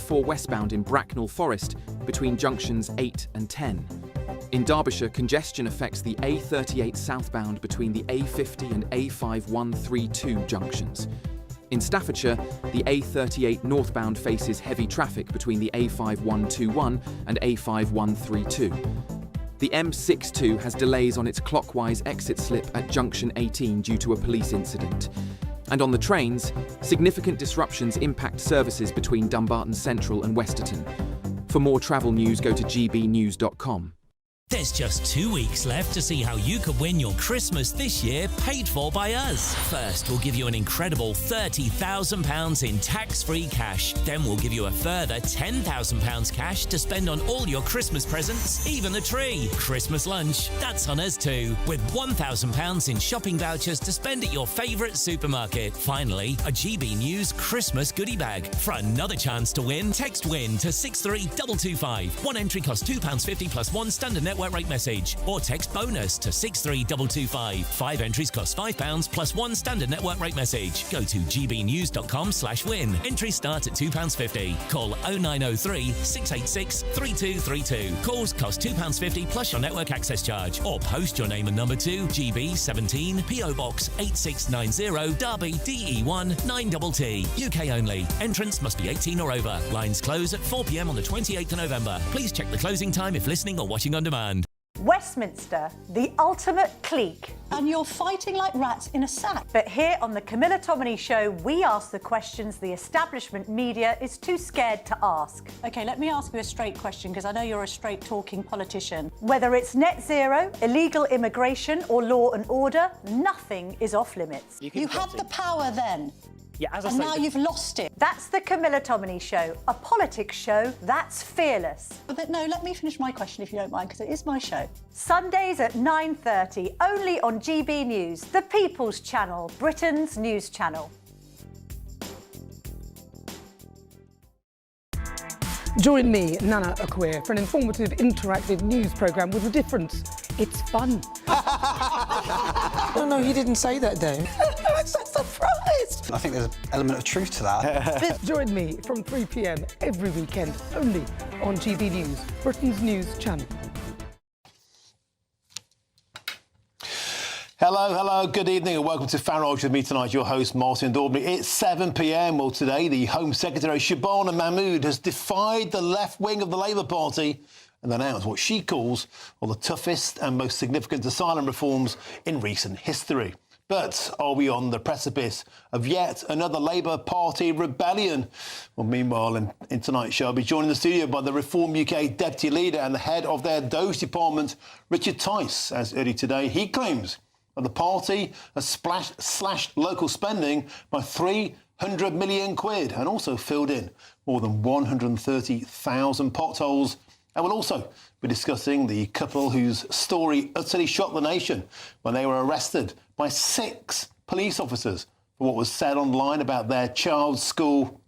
A4 westbound in Bracknell Forest between junctions 8 and 10. In Derbyshire, congestion affects the A38 southbound between the A50 and A5132 junctions. In Staffordshire, the A38 northbound faces heavy traffic between the A5121 and A5132. The M62 has delays on its clockwise exit slip at junction 18 due to a police incident. And on the trains, significant disruptions impact services between Dumbarton Central and Westerton. For more travel news, go to gbnews.com. There's just 2 weeks left to see how you could win your Christmas this year paid for by us. First, we'll give you an incredible £30,000 in tax-free cash. Then we'll give you a further £10,000 cash to spend on all your Christmas presents, even the tree. Christmas lunch, that's on us too, with £1,000 in shopping vouchers to spend at your favourite supermarket. Finally, a GB News Christmas goodie bag. For another chance to win, text WIN to 63225. One entry costs £2.50 plus one standard network rate message, or text BONUS to 63225. 5 entries cost £5 plus one standard network rate message. Go to gbnews.com/win. Entries start at £2.50. Call 0903 686 3232. Calls cost £2.50 plus your network access charge, or post your name and number to GB17 PO Box 8690 Derby DE1 9TT. UK only. Entrance must be 18 or over. Lines close at 4 p.m. on the 28th of November. Please check the closing time if listening or watching on demand. Westminster, the ultimate clique. And you're fighting like rats in a sack. But here on the Camilla Tominey Show, we ask the questions the establishment media is too scared to ask. OK, let me ask you a straight question, because I know you're a straight-talking politician. Whether it's net zero, illegal immigration or law and order, nothing is off limits. You had the power then. Yeah, as I and say, now you've lost it. That's the Camilla Tominey Show, a politics show that's fearless. But no, let me finish my question if you don't mind, because it is my show. Sundays at 9:30, only on GB News, the People's Channel, Britain's news channel. Join me, Nana Akwe, for an informative, interactive news programme with a difference. It's fun. No, he didn't say that, Dave. I'm so surprised. I think there's an element of truth to that. Join me from 3 p.m. every weekend, only on GB News, Britain's news channel. Hello, good evening and welcome to Farage with me tonight, your host Martin Daubney. It's 7 p.m. Well, today the Home Secretary Shabana Mahmood has defied the left wing of the Labour Party and announced what she calls one of the toughest and most significant asylum reforms in recent history. But are we on the precipice of yet another Labour Party rebellion? Well, meanwhile, in tonight's show, I'll be joined in the studio by the Reform UK Deputy Leader and the head of their Doge Department, Richard Tice, as early today he claims that the party has slashed local spending by £300 million and also filled in more than 130,000 potholes. And we'll also be discussing the couple whose story utterly shocked the nation when they were arrested by 6 police officers for what was said online about their child's school.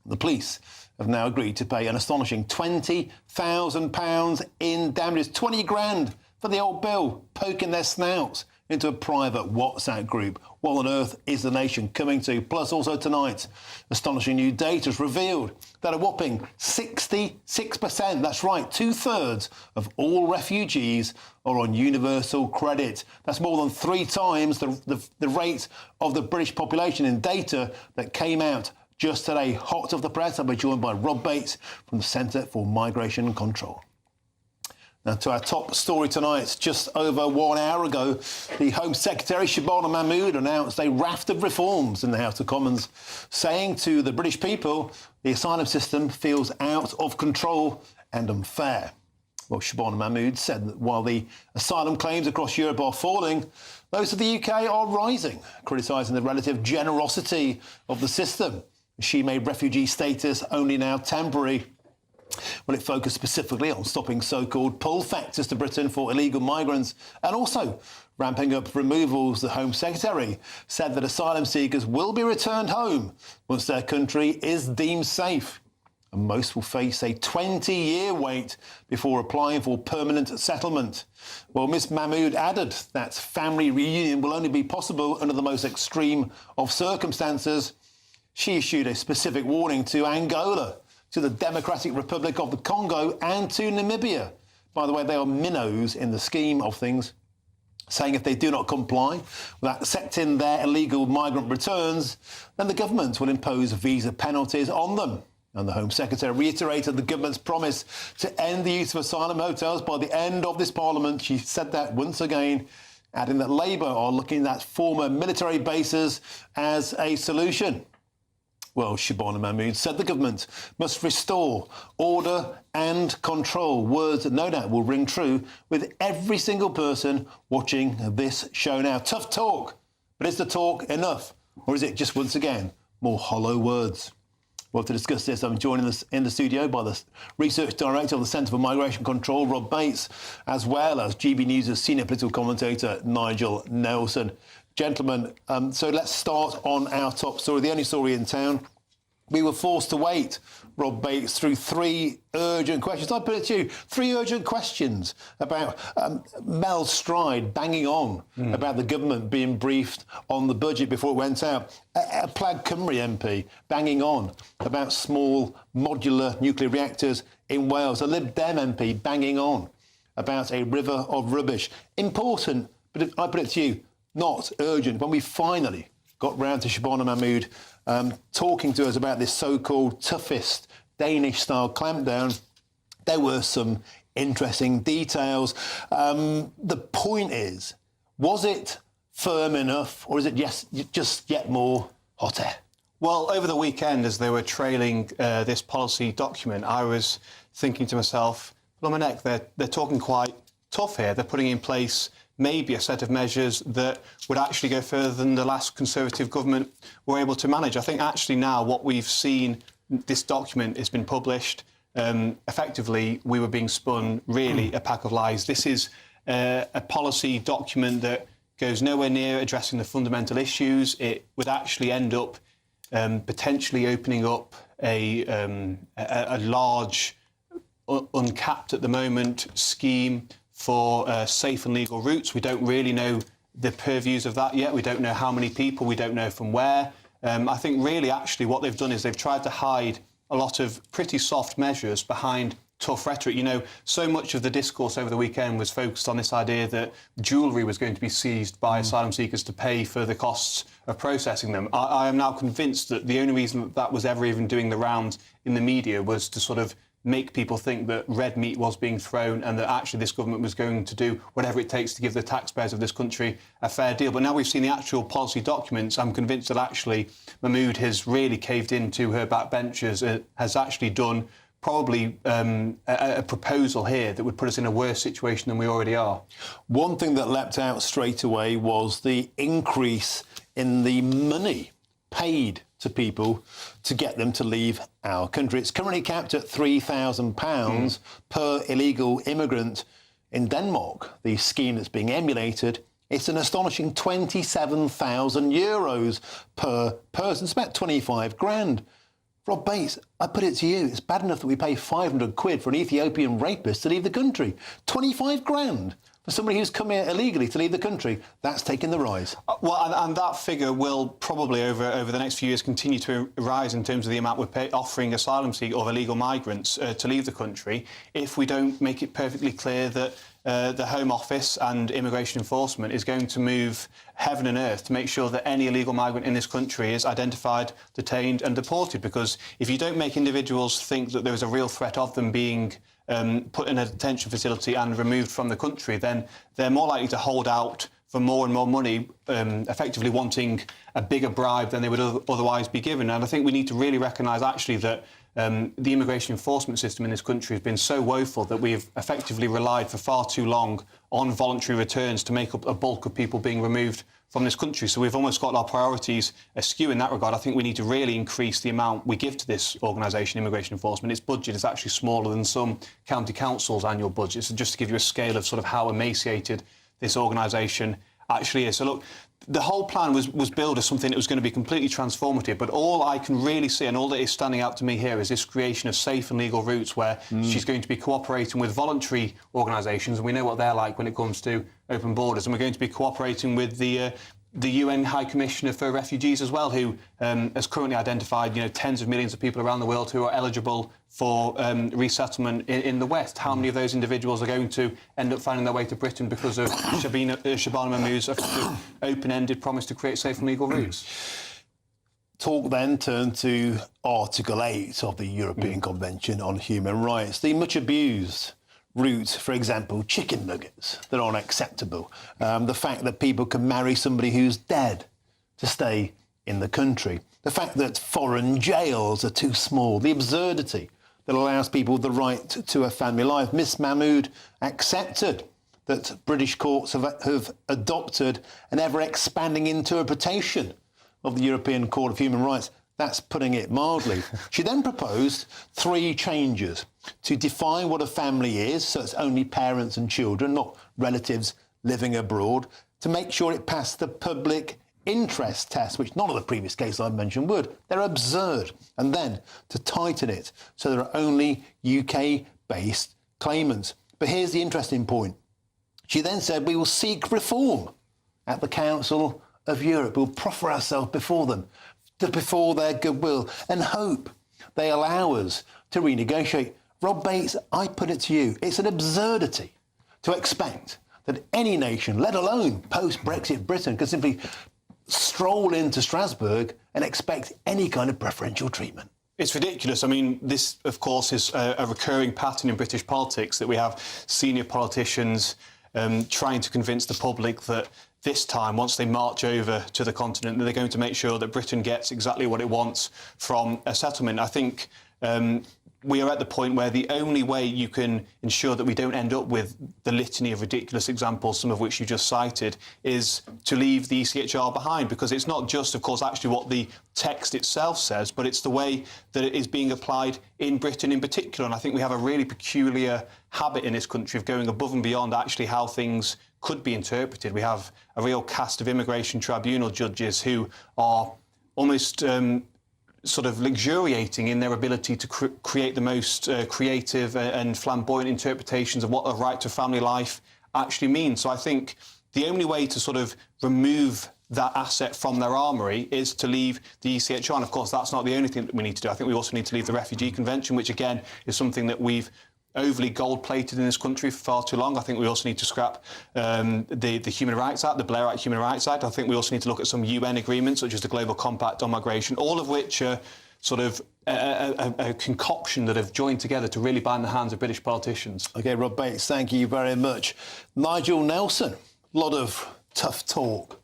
The police have now agreed to pay an astonishing £20,000 in damages, 20 grand for the old bill, poking their snouts into a private WhatsApp group. What on earth is the nation coming to? Plus, also tonight, astonishing new data has revealed that a whopping 66%, that's right, 2/3 of all refugees are on universal credit. That's more than 3 times the rate of the British population in data that came out just today. Hot off the press, I'll be joined by Rob Bates from the Centre for Migration and Control. Now, to our top story tonight, just over 1 hour ago, the Home Secretary, Shabana Mahmood, announced a raft of reforms in the House of Commons, saying to the British people the asylum system feels out of control and unfair. Well, Shabana Mahmood said that while the asylum claims across Europe are falling, those of the UK are rising, criticising the relative generosity of the system. She made refugee status only now temporary. Well, it focused specifically on stopping so-called pull factors to Britain for illegal migrants and also ramping up removals. The Home Secretary said that asylum seekers will be returned home once their country is deemed safe. And most will face a 20-year wait before applying for permanent settlement. Well, Ms Mahmood added that family reunion will only be possible under the most extreme of circumstances. She issued a specific warning to Angola, to the Democratic Republic of the Congo and to Namibia. By the way, they are minnows in the scheme of things, saying if they do not comply with accepting their illegal migrant returns, then the government will impose visa penalties on them. And the Home Secretary reiterated the government's promise to end the use of asylum hotels by the end of this Parliament. She said that once again, adding that Labour are looking at former military bases as a solution. Well, Shabana Mahmood said the government must restore order and control, words that no doubt will ring true with every single person watching this show now. Tough talk, but is the talk enough? Or is it just, once again, more hollow words? Well, to discuss this, I'm joined in the studio by the Research Director of the Centre for Migration Control, Rob Bates, as well as GBNews' senior political commentator, Nigel Nelson. Gentlemen, so let's start on our top story, the only story in town. We were forced to wait, Rob Bates, through three urgent questions. I put it to you, three urgent questions about Mel Stride banging on about the government being briefed on the budget before it went out. A Plaid Cymru MP banging on about small modular nuclear reactors in Wales. A Lib Dem MP banging on about a river of rubbish. Important, but I put it to you, not urgent. When we finally got round to Shabana Mahmood talking to us about this so-called toughest Danish-style clampdown, there were some interesting details. The point is, was it firm enough, or is it just yet more hot air? Well, over the weekend, as they were trailing this policy document, I was thinking to myself, well, on my neck, they're talking quite tough here. They're putting in place maybe a set of measures that would actually go further than the last Conservative government were able to manage. I think actually now what we've seen, this document has been published. Effectively, we were being spun really a pack of lies. This is a policy document that goes nowhere near addressing the fundamental issues. It would actually end up potentially opening up a large, uncapped at the moment, scheme for safe and legal routes. We don't really know the purviews of that yet. We don't know how many people, we don't know from where. I think really actually what they've done is they've tried to hide a lot of pretty soft measures behind tough rhetoric. You know, so much of the discourse over the weekend was focused on this idea that jewellery was going to be seized by asylum seekers to pay for the costs of processing them. I am now convinced that the only reason that was ever even doing the rounds in the media was to sort of make people think that red meat was being thrown and that actually this government was going to do whatever it takes to give the taxpayers of this country a fair deal. But now we've seen the actual policy documents, I'm convinced that actually Mahmood has really caved into her backbenchers, has actually done probably a proposal here that would put us in a worse situation than we already are. One thing that leapt out straight away was the increase in the money paid to people to get them to leave our country. It's currently capped at £3,000 per illegal immigrant. In Denmark, the scheme that's being emulated, it's an astonishing €27,000 per person. It's about 25 grand. Rob Bates, I put it to you, it's bad enough that we pay 500 quid for an Ethiopian rapist to leave the country. 25 grand for somebody who's come here illegally to leave the country. That's taking the rise. Well, and that figure will probably over the next few years continue to rise in terms of the amount we're offering asylum seekers or illegal migrants to leave the country if we don't make it perfectly clear that the Home Office and immigration enforcement is going to move heaven and earth to make sure that any illegal migrant in this country is identified, detained and deported. Because if you don't make individuals think that there is a real threat of them being put in a detention facility and removed from the country, then they're more likely to hold out for more and more money, effectively wanting a bigger bribe than they would otherwise be given. And I think we need to really recognise actually that the immigration enforcement system in this country has been so woeful that we've effectively relied for far too long on voluntary returns to make up a bulk of people being removed from this country. So we've almost got our priorities askew in that regard. I think we need to really increase the amount we give to this organisation, immigration enforcement. Its budget is actually smaller than some county councils' annual budgets. So just to give you a scale of sort of how emaciated this organisation actually is. So look, the whole plan was billed as something that was going to be completely transformative, but all I can really see and all that is standing out to me here is this creation of safe and legal routes where she's going to be cooperating with voluntary organisations, and we know what they're like when it comes to open borders, and we're going to be cooperating with the the UN High Commissioner for Refugees as well, who has currently identified, tens of millions of people around the world who are eligible for resettlement in the West. How many of those individuals are going to end up finding their way to Britain because of Shabana Mahmood's open-ended promise to create safe and legal routes? Talk then turned to Article 8 of the European Convention on Human Rights, the much abused route, for example, chicken nuggets that are unacceptable, the fact that people can marry somebody who's dead to stay in the country, the fact that foreign jails are too small, the absurdity that allows people the right to a family life. Miss Mahmood accepted that British courts have adopted an ever-expanding interpretation of the European Court of Human Rights. That's putting it mildly. She then proposed 3 changes to define what a family is, so it's only parents and children, not relatives living abroad, to make sure it passed the public interest test, which none of the previous cases I've mentioned would. They're absurd. And then to tighten it so there are only UK-based claimants. But here's the interesting point. She then said we will seek reform at the Council of Europe. We'll proffer ourselves before them, before their goodwill, and hope they allow us to renegotiate. Rob Bates, I put it to you, it's an absurdity to expect that any nation, let alone post-Brexit Britain, can simply stroll into Strasbourg and expect any kind of preferential treatment. It's ridiculous. I mean, this, of course, is a recurring pattern in British politics, that we have senior politicians trying to convince the public that this time, once they march over to the continent, they're going to make sure that Britain gets exactly what it wants from a settlement. I think we are at the point where the only way you can ensure that we don't end up with the litany of ridiculous examples, some of which you just cited, is to leave the ECHR behind, because it's not just, of course, actually what the text itself says, but it's the way that it is being applied in Britain in particular. And I think we have a really peculiar habit in this country of going above and beyond actually how things could be interpreted. We have a real cast of immigration tribunal judges who are almost sort of luxuriating in their ability to create the most creative and flamboyant interpretations of what a right to family life actually means. So I think the only way to sort of remove that asset from their armoury is to leave the ECHR. And of course, that's not the only thing that we need to do. I think we also need to leave the Refugee Convention, which again is something that we've overly gold-plated in this country for far too long. I think we also need to scrap the Human Rights Act, the Blair Act Human Rights Act. I think we also need to look at some UN agreements, such as the Global Compact on Migration, all of which are sort of a concoction that have joined together to really bind the hands of British politicians. OK, Rob Bates, thank you very much. Nigel Nelson, a lot of tough talk,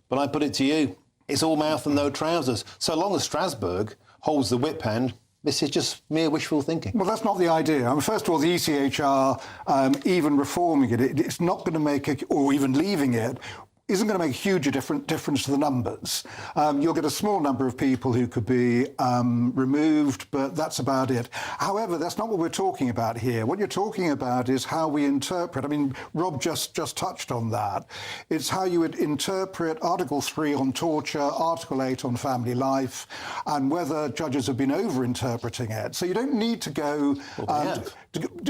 but I put it to you, it's all mouth and no trousers. So long as Strasbourg holds the whip hand, this is just mere wishful thinking. Well, that's not the idea. I mean, first of all, the ECHR, even reforming it, it's not going to make or even leaving it, isn't going to make a huge difference to the numbers. You'll get a small number of people who could be removed, but that's about it. However, that's not what we're talking about here. What you're talking about is how we interpret. I mean, Rob just touched on that. It's how you would interpret Article 3 on torture, Article 8 on family life, and whether judges have been over-interpreting it. So you don't need to go...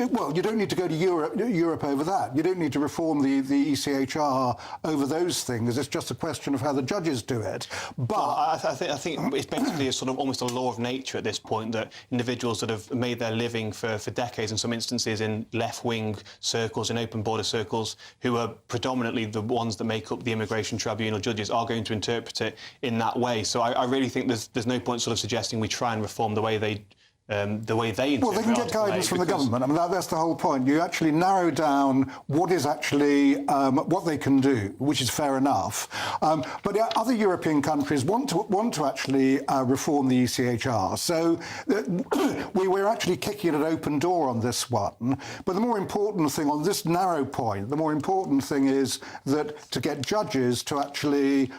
Well, you don't need to go to Europe over that. You don't need to reform the ECHR over those things. It's just a question of how the judges do it. But I think it's basically a sort of almost a law of nature at this point that individuals that have made their living for decades, in some instances in left-wing circles, in open border circles, who are predominantly the ones that make up the immigration tribunal judges, are going to interpret it in that way. So I really think there's no point sort of suggesting we try and reform the way they interpret. Well, they can get guidance from the government. I mean, that's the whole point. You actually narrow down what is actually what they can do, which is fair enough. But other European countries want to actually reform the ECHR. So we're actually kicking an open door on this one. But the more important thing on this narrow point, the more important thing is that to get judges to actually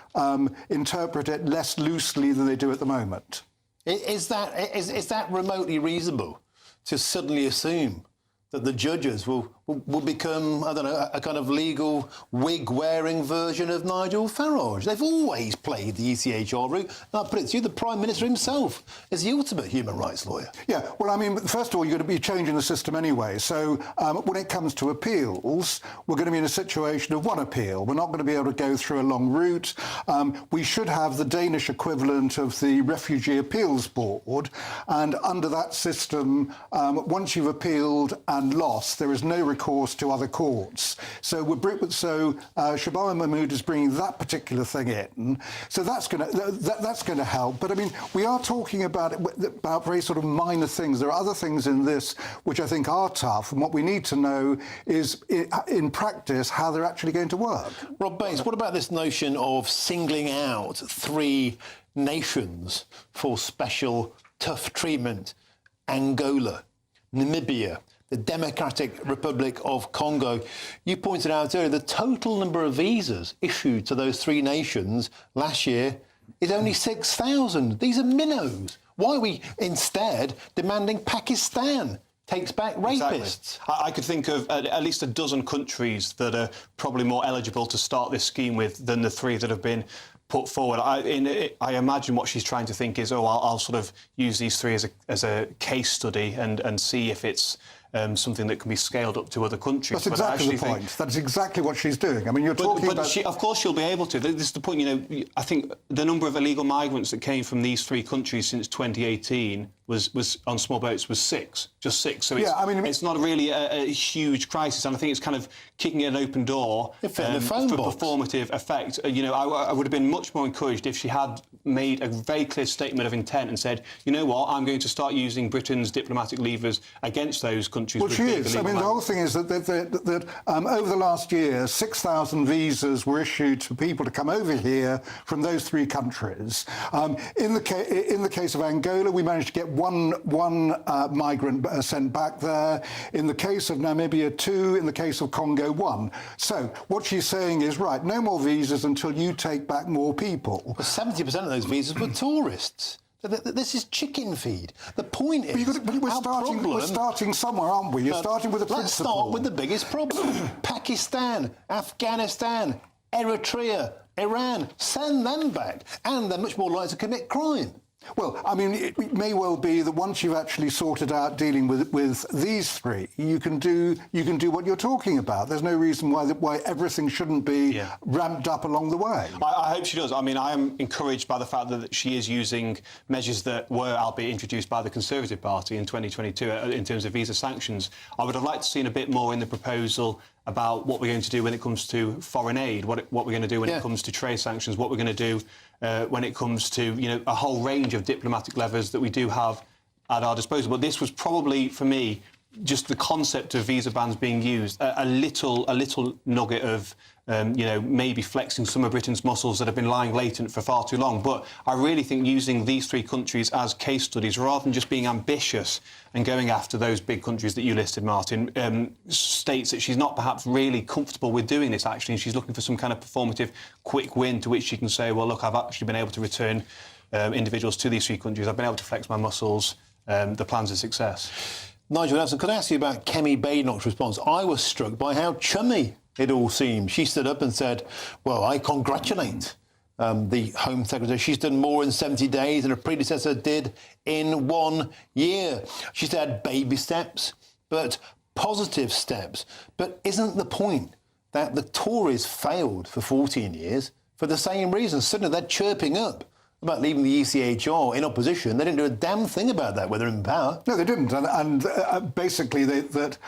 interpret it less loosely than they do at the moment. Is that remotely reasonable to suddenly assume that the judges will will become, I don't know, a kind of legal wig-wearing version of Nigel Farage. They've always played the ECHR route. And I'll put it to you, the Prime Minister himself is the ultimate human rights lawyer. Yeah, well, I mean, first of all, you're going to be changing the system anyway. So when it comes to appeals, we're going to be in a situation of one appeal. We're not going to be able to go through a long route. We should have the Danish equivalent of the Refugee Appeals Board. And under that system, once you've appealed and lost, there is no recourse to other courts. So Shabana Mahmood is bringing that particular thing in. So that's going to help. But I mean, we are talking about very sort of minor things. There are other things in this which I think are tough, and what we need to know is in practice how they're actually going to work. Rob Bates, what about this notion of singling out 3 nations for special tough treatment? Angola, Namibia, the Democratic Republic of Congo. You pointed out earlier the total number of visas issued to those 3 nations last year is only 6,000. These are minnows. Why are we instead demanding Pakistan takes back rapists? Exactly. I could think of at least a dozen countries that are probably more eligible to start this scheme with than the 3 that have been put forward. I imagine what she's trying to think is, I'll sort of use these 3 as a case study and see if it's something that can be scaled up to other countries. That's exactly the point. That's exactly what she's doing. I mean, you're talking about... of course she'll be able to. This is the point, you know, I think the number of illegal migrants that came from these 3 countries since 2018 was on small boats was 6, just 6. So it's not really a huge crisis, and I think it's kind of kicking an open door for performative effect. You know, I would have been much more encouraged if she had made a very clear statement of intent and said, you know what, I'm going to start using Britain's diplomatic levers against those countries. Well, she is. I mean, the whole thing is that over the last year, 6,000 visas were issued to people to come over here from those 3 countries. In the case of Angola, we managed to get one migrant sent back there. In the case of Namibia, 2. In the case of Congo, 1. So what she's saying is, right, no more visas until you take back more people. But 70% of those visas were tourists. This is chicken feed. The point is, we're starting somewhere, aren't we? You're starting with a principle. Let's start with the biggest problem. Pakistan, Afghanistan, Eritrea, Iran. Send them back. And they're much more likely to commit crime. Well, I mean, it may well be that once you've actually sorted out dealing with these 3, you can do what you're talking about. There's no reason why everything shouldn't be ramped up along the way. I hope she does. I mean, I am encouraged by the fact that she is using measures that were, albeit introduced by the Conservative Party in 2022 in terms of visa sanctions. I would have liked to seen a bit more in the proposal about what we're going to do when it comes to foreign aid, what we're going to do when it comes to trade sanctions, what we're going to do when it comes to, you know, a whole range of diplomatic levers that we do have at our disposal. But this was probably, for me, just the concept of visa bans being used, a little nugget of, you know, maybe flexing some of Britain's muscles that have been lying latent for far too long. But I really think using these 3 countries as case studies, rather than just being ambitious and going after those big countries that you listed, Martin, states that she's not perhaps really comfortable with doing this, actually, and she's looking for some kind of performative quick win to which she can say, well, look, I've actually been able to return individuals to these 3 countries. I've been able to flex my muscles. The plan's a success. Nigel Nelson, could I ask you about Kemi Badenoch's response? I was struck by how chummy it all seemed. She stood up and said, well, I congratulate the Home Secretary. She's done more in 70 days than her predecessor did in 1 year. She said baby steps, but positive steps. But isn't the point that the Tories failed for 14 years for the same reason? Suddenly they're chirping up about leaving the ECHR in opposition. They didn't do a damn thing about that when they're in power. No, they didn't. And basically, the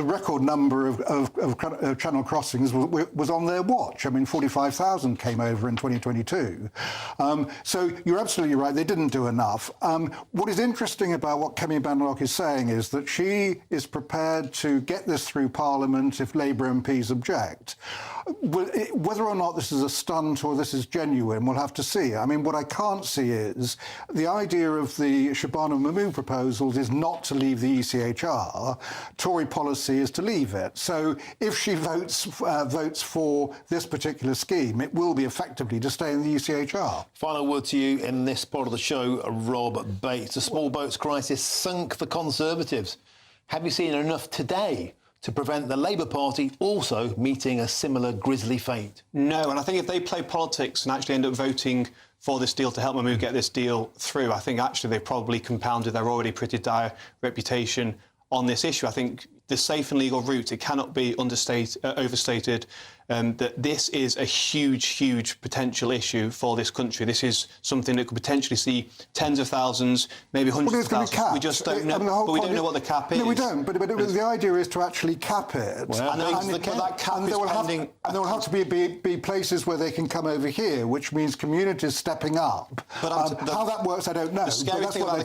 record number of channel crossings was on their watch. I mean, 45,000 came over in 2022. So you're absolutely right. They didn't do enough. What is interesting about what Kemi Badenoch is saying is that she is prepared to get this through Parliament if Labour MPs object. Whether or not this is a stunt or this is genuine, we'll have to see. I mean, what I can't see is the idea of the Shabana Mahmood proposals is not to leave the ECHR. Tory policy is to leave it. So if she votes for this particular scheme, it will be effectively to stay in the ECHR. Final word to you in this part of the show, Rob Bates. The small boats crisis sunk the Conservatives. Have you seen enough today to prevent the Labour Party also meeting a similar grisly fate? No, and I think if they play politics and actually end up voting for this deal to help Mahmood get this deal through, I think actually they've probably compounded their already pretty dire reputation on this issue. I think the safe and legal route, it cannot be overstated that this is a huge, huge potential issue for this country. This is something that could potentially see tens of thousands, maybe hundreds of thousands. We just don't know. But we don't know what the cap is. No, we don't. But the idea is to actually cap it. Well, and that cap is pending. And there will have to be places where they can come over here, which means communities stepping up. But how that works, I don't know. The scary thing about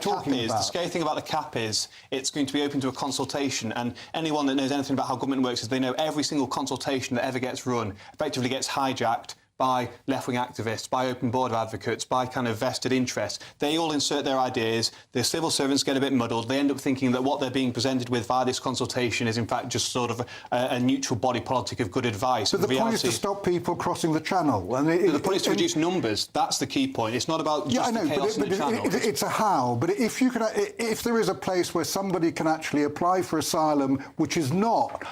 the cap is it's going to be open to a consultation, and anyone that knows anything about how government works is they know every single consultation that ever gets run effectively gets hijacked by left-wing activists, by open board of advocates, by kind of vested interests. They all insert their ideas. The civil servants get a bit muddled. They end up thinking that what they're being presented with via this consultation is, in fact, just sort of a neutral body politic of good advice. But the point is to stop people crossing the channel. And the point is to reduce numbers. That's the key point. It's not about just the chaos in the channel. It's a how. But if there is a place where somebody can actually apply for asylum, which is not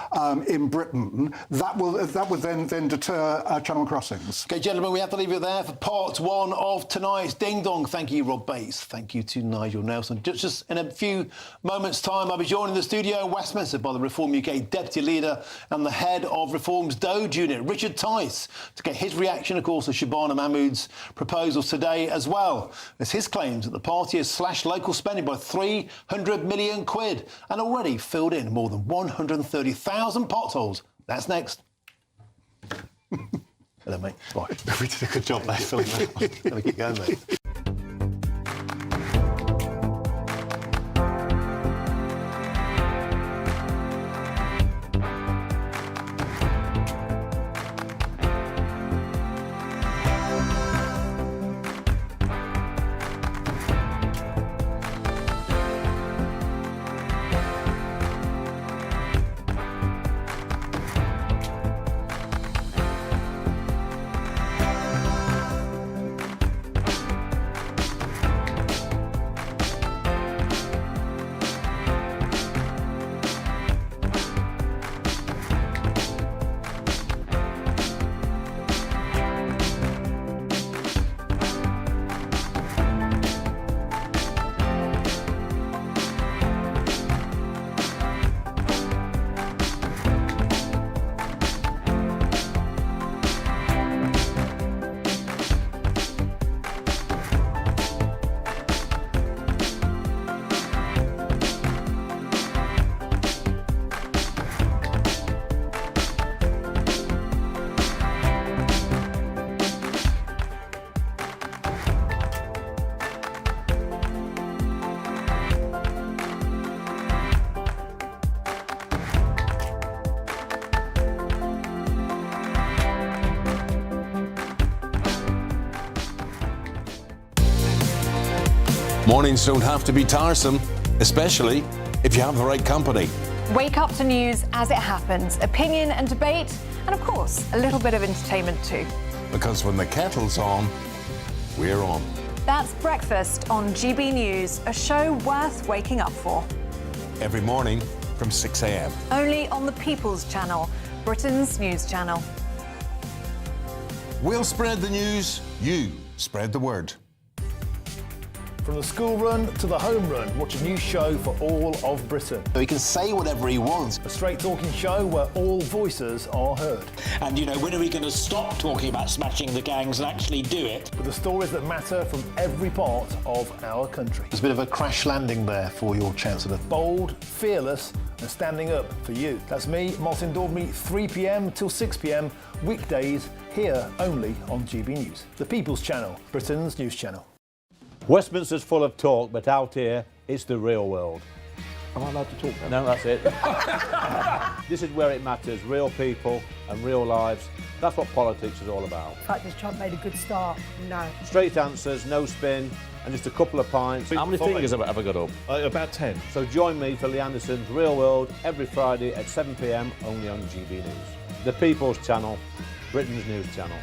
in Britain, that will then deter channel crossings. OK, gentlemen, we have to leave it there for part one of tonight's Ding Dong. Thank you, Rob Bates. Thank you to Nigel Nelson. Just in a few moments' time, I'll be joined in the studio in Westminster by the Reform UK Deputy Leader and the Head of Reform's Doge Unit, Richard Tice, to get his reaction, of course, to Shabana Mahmood's proposals today as well as his claims that the party has slashed local spending by 300 million quid and already filled in more than 130,000 potholes. That's next. Hello, mate. Bye. We did a good job there filling that one. Gonna keep going, mate. Mornings don't have to be tiresome, especially if you have the right company. Wake up to news as it happens, opinion and debate, and of course, a little bit of entertainment too. Because when the kettle's on, we're on. That's Breakfast on GB News, a show worth waking up for. Every morning from 6 a.m. Only on the People's Channel, Britain's news channel. We'll spread the news, you spread the word. From the school run to the home run, watch a new show for all of Britain. So he can say whatever he wants. A straight-talking show where all voices are heard. And, you know, when are we going to stop talking about smashing the gangs and actually do it? With the stories that matter from every part of our country. There's a bit of a crash landing there for your Chancellor. Bold, fearless and standing up for you. That's me, Martin Daubney, 3 p.m. till 6 p.m, weekdays, here only on GB News. The People's Channel, Britain's news channel. Westminster's full of talk, but out here, it's the real world. Am I allowed to talk then? No, that's it. This is where it matters, real people and real lives. That's what politics is all about. The fact has Trump made a good start? No. Straight answers, no spin, and just a couple of pints. How many fingers have I ever got up? About 10. So join me for Lee Anderson's Real World every Friday at 7 p.m, only on GB News. The People's Channel, Britain's news channel.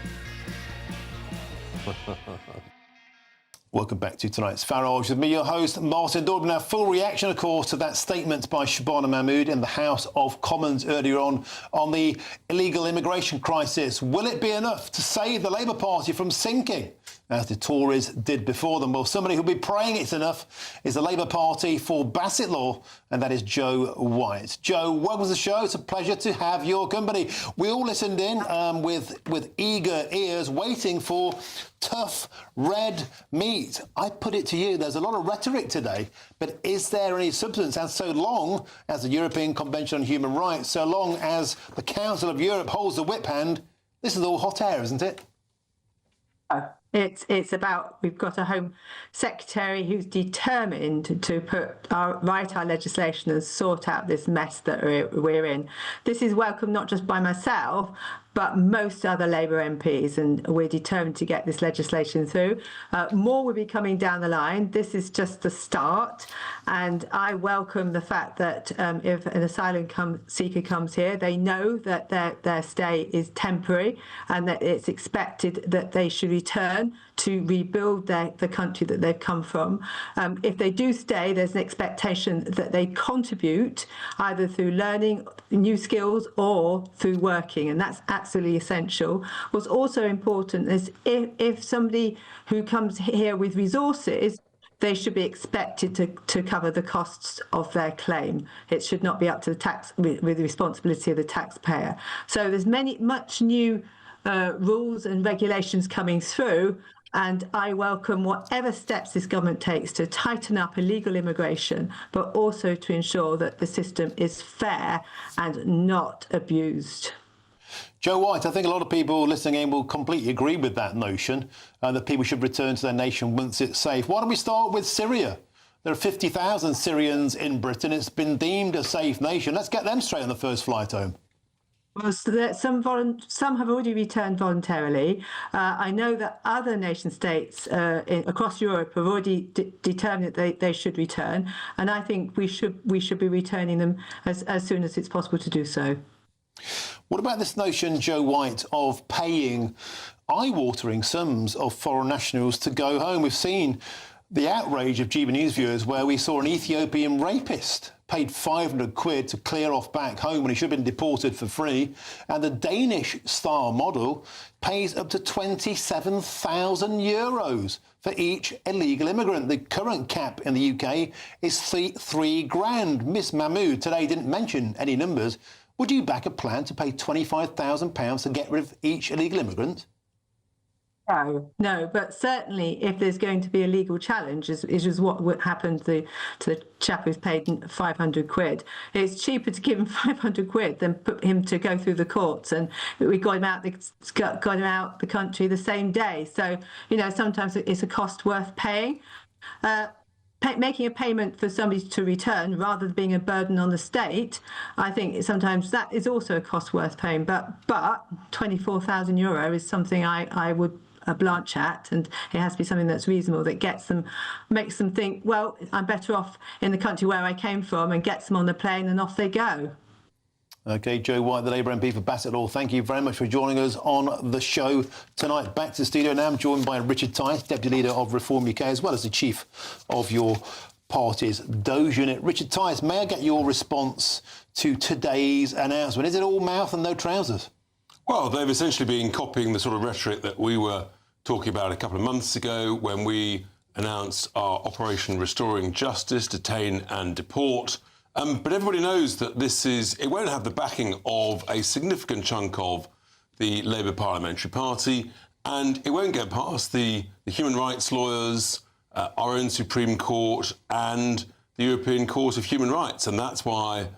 Welcome back to tonight's Farage with me, your host, Martin Daubney. Now, full reaction, of course, to that statement by Shabana Mahmood in the House of Commons earlier on the illegal immigration crisis. Will it be enough to save the Labour Party from sinking, as the Tories did before them? Well, somebody who'll be praying it's enough is the Labour Party for Bassett Law, and that is Joe White. Joe, welcome to the show. It's a pleasure to have your company. We all listened in with eager ears, waiting for tough red meat. I put it to you, there's a lot of rhetoric today, but is there any substance? And so long as the European Convention on Human Rights, so long as the Council of Europe holds the whip hand, this is all hot air, isn't it? It's about, we've got a Home Secretary who's determined to write our legislation and sort out this mess that we're in. This is welcome not just by myself, but most other Labour MPs, and we're determined to get this legislation through. More will be coming down the line. This is just the start, and I welcome the fact that if an asylum seeker comes here, they know that their stay is temporary and that it's expected that they should return to rebuild the country that they've come from. If they do stay, there's an expectation that they contribute either through learning new skills or through working, and that's absolutely essential. What's also important is if somebody who comes here with resources, they should be expected to cover the costs of their claim. It should not be up to the tax with the responsibility of the taxpayer. So there's much new rules and regulations coming through, and I welcome whatever steps this government takes to tighten up illegal immigration, but also to ensure that the system is fair and not abused. Joe White, I think a lot of people listening in will completely agree with that notion, that people should return to their nation once it's safe. Why don't we start with Syria? There are 50,000 Syrians in Britain. It's been deemed a safe nation. Let's get them straight on the first flight home. Well, so some have already returned voluntarily. I know that other nation states across Europe have already determined that they should return, and I think we should be returning them as soon as it's possible to do so. What about this notion, Joe White, of paying eye-watering sums of foreign nationals to go home? We've seen the outrage of GBNews viewers where we saw an Ethiopian rapist paid 500 quid to clear off back home when he should have been deported for free. And the Danish-style model pays up to 27,000 euros for each illegal immigrant. The current cap in the UK is three grand. Miss Mahmood today didn't mention any numbers. Would you back a plan to pay £25,000 to get rid of each illegal immigrant? No, but certainly if there's going to be a legal challenge, is what happened to the chap who's paid 500 quid. It's cheaper to give him 500 quid than put him to go through the courts, and we got him out the country the same day. So, sometimes it's a cost worth paying. Making a payment for somebody to return rather than being a burden on the state, I think sometimes that is also a cost worth paying. But €24,000 is something I would blanch at, and it has to be something that's reasonable, that makes them think, well, I'm better off in the country where I came from, and gets them on the plane and off they go. OK, Joe White, the Labour MP for Bassett Law, thank you very much for joining us on the show tonight. Back to the studio now. I'm joined by Richard Tice, Deputy Leader of Reform UK, as well as the Chief of your party's DOGE unit. Richard Tice, may I get your response to today's announcement? Is it all mouth and no trousers? Well, they've essentially been copying the sort of rhetoric that we were talking about a couple of months ago when we announced our Operation Restoring Justice, Detain and Deport. But everybody knows that it won't have the backing of a significant chunk of the Labour Parliamentary Party, and it won't get past the human rights lawyers, our own Supreme Court and the European Court of Human Rights. And that's why,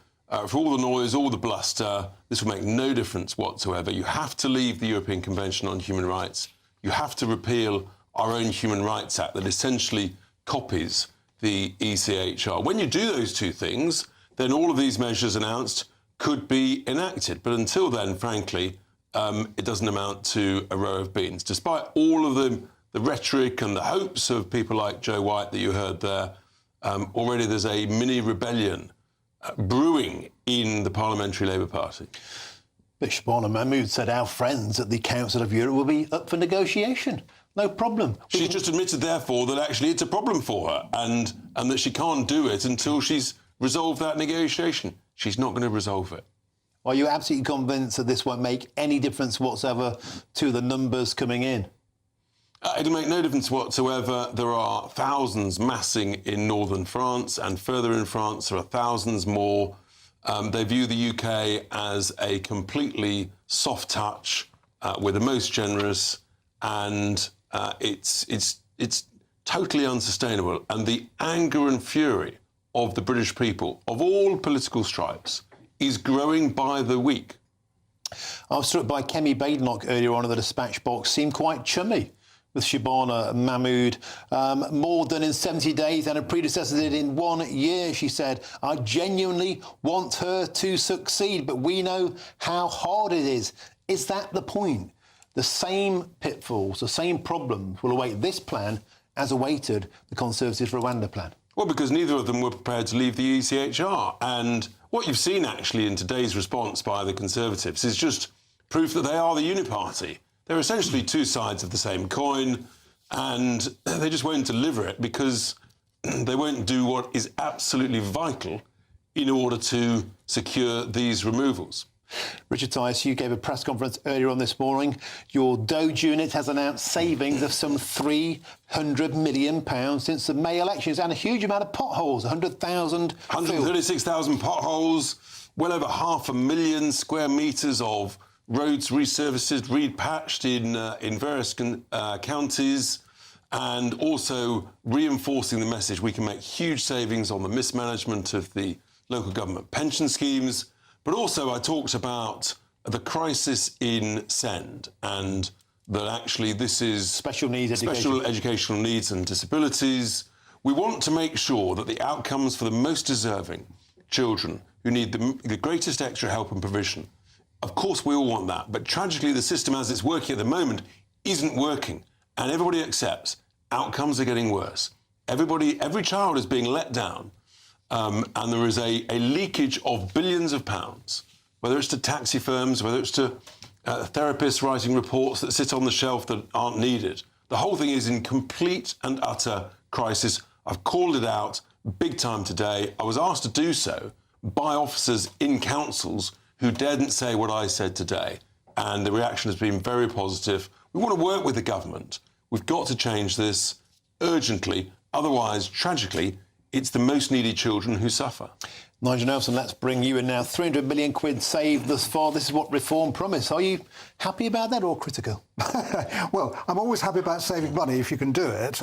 for all the noise, all the bluster, this will make no difference whatsoever. You have to leave the European Convention on Human Rights. You have to repeal our own Human Rights Act that essentially copies the ECHR. When you do those two things, then all of these measures announced could be enacted. But until then, frankly, it doesn't amount to a row of beans. Despite all of the rhetoric and the hopes of people like Joe White that you heard there, already there's a mini rebellion brewing in the Parliamentary Labour Party. But Shabana Mahmood said our friends at the Council of Europe will be up for negotiation. No problem. She's just admitted, therefore, that actually it's a problem for her and that she can't do it until she's resolved that negotiation. She's not going to resolve it. Are you absolutely convinced that this won't make any difference whatsoever to the numbers coming in? It'll make no difference whatsoever. There are thousands massing in northern France, and further in France there are thousands more. They view the UK as a completely soft touch. We're the most generous, and it's totally unsustainable. And the anger and fury of the British people, of all political stripes, is growing by the week. I was struck by Kemi Badenoch earlier on in the dispatch box. Seemed quite chummy with Shabana Mahmood. More than in 70 days and her predecessor did in 1 year, she said. I genuinely want her to succeed, but we know how hard it is. Is that the point? The same pitfalls, the same problems will await this plan as awaited the Conservative Rwanda plan. Well, because neither of them were prepared to leave the ECHR. And what you've seen, actually, in today's response by the Conservatives is just proof that they are the uniparty. They're essentially two sides of the same coin, and they just won't deliver it because they won't do what is absolutely vital in order to secure these removals. Richard Tice, you gave a press conference earlier on this morning. Your Doge unit has announced savings of some £300 million since the May elections and a huge amount of potholes, 100,000... 136,000 potholes, well over 500,000 square metres of roads resurfaced, repatched in various counties, and also reinforcing the message we can make huge savings on the mismanagement of the local government pension schemes. But also I talked about the crisis in SEND and that actually this is special educational needs and disabilities. We want to make sure that the outcomes for the most deserving children who need the greatest extra help and provision. Of course, we all want that, but tragically, the system as it's working at the moment isn't working, and everybody accepts outcomes are getting worse. Every child is being let down, and there is a leakage of billions of pounds, whether it's to taxi firms, whether it's to therapists writing reports that sit on the shelf that aren't needed. The whole thing is in complete and utter crisis. I've called it out big time today. I was asked to do so by officers in councils who daren't say what I said today. And the reaction has been very positive. We want to work with the government. We've got to change this urgently. Otherwise, tragically, it's the most needy children who suffer. Nigel Nelson, let's bring you in now. 300 million quid saved thus far. This is what Reform promised. Are you happy about that or critical? Well, I'm always happy about saving money if you can do it.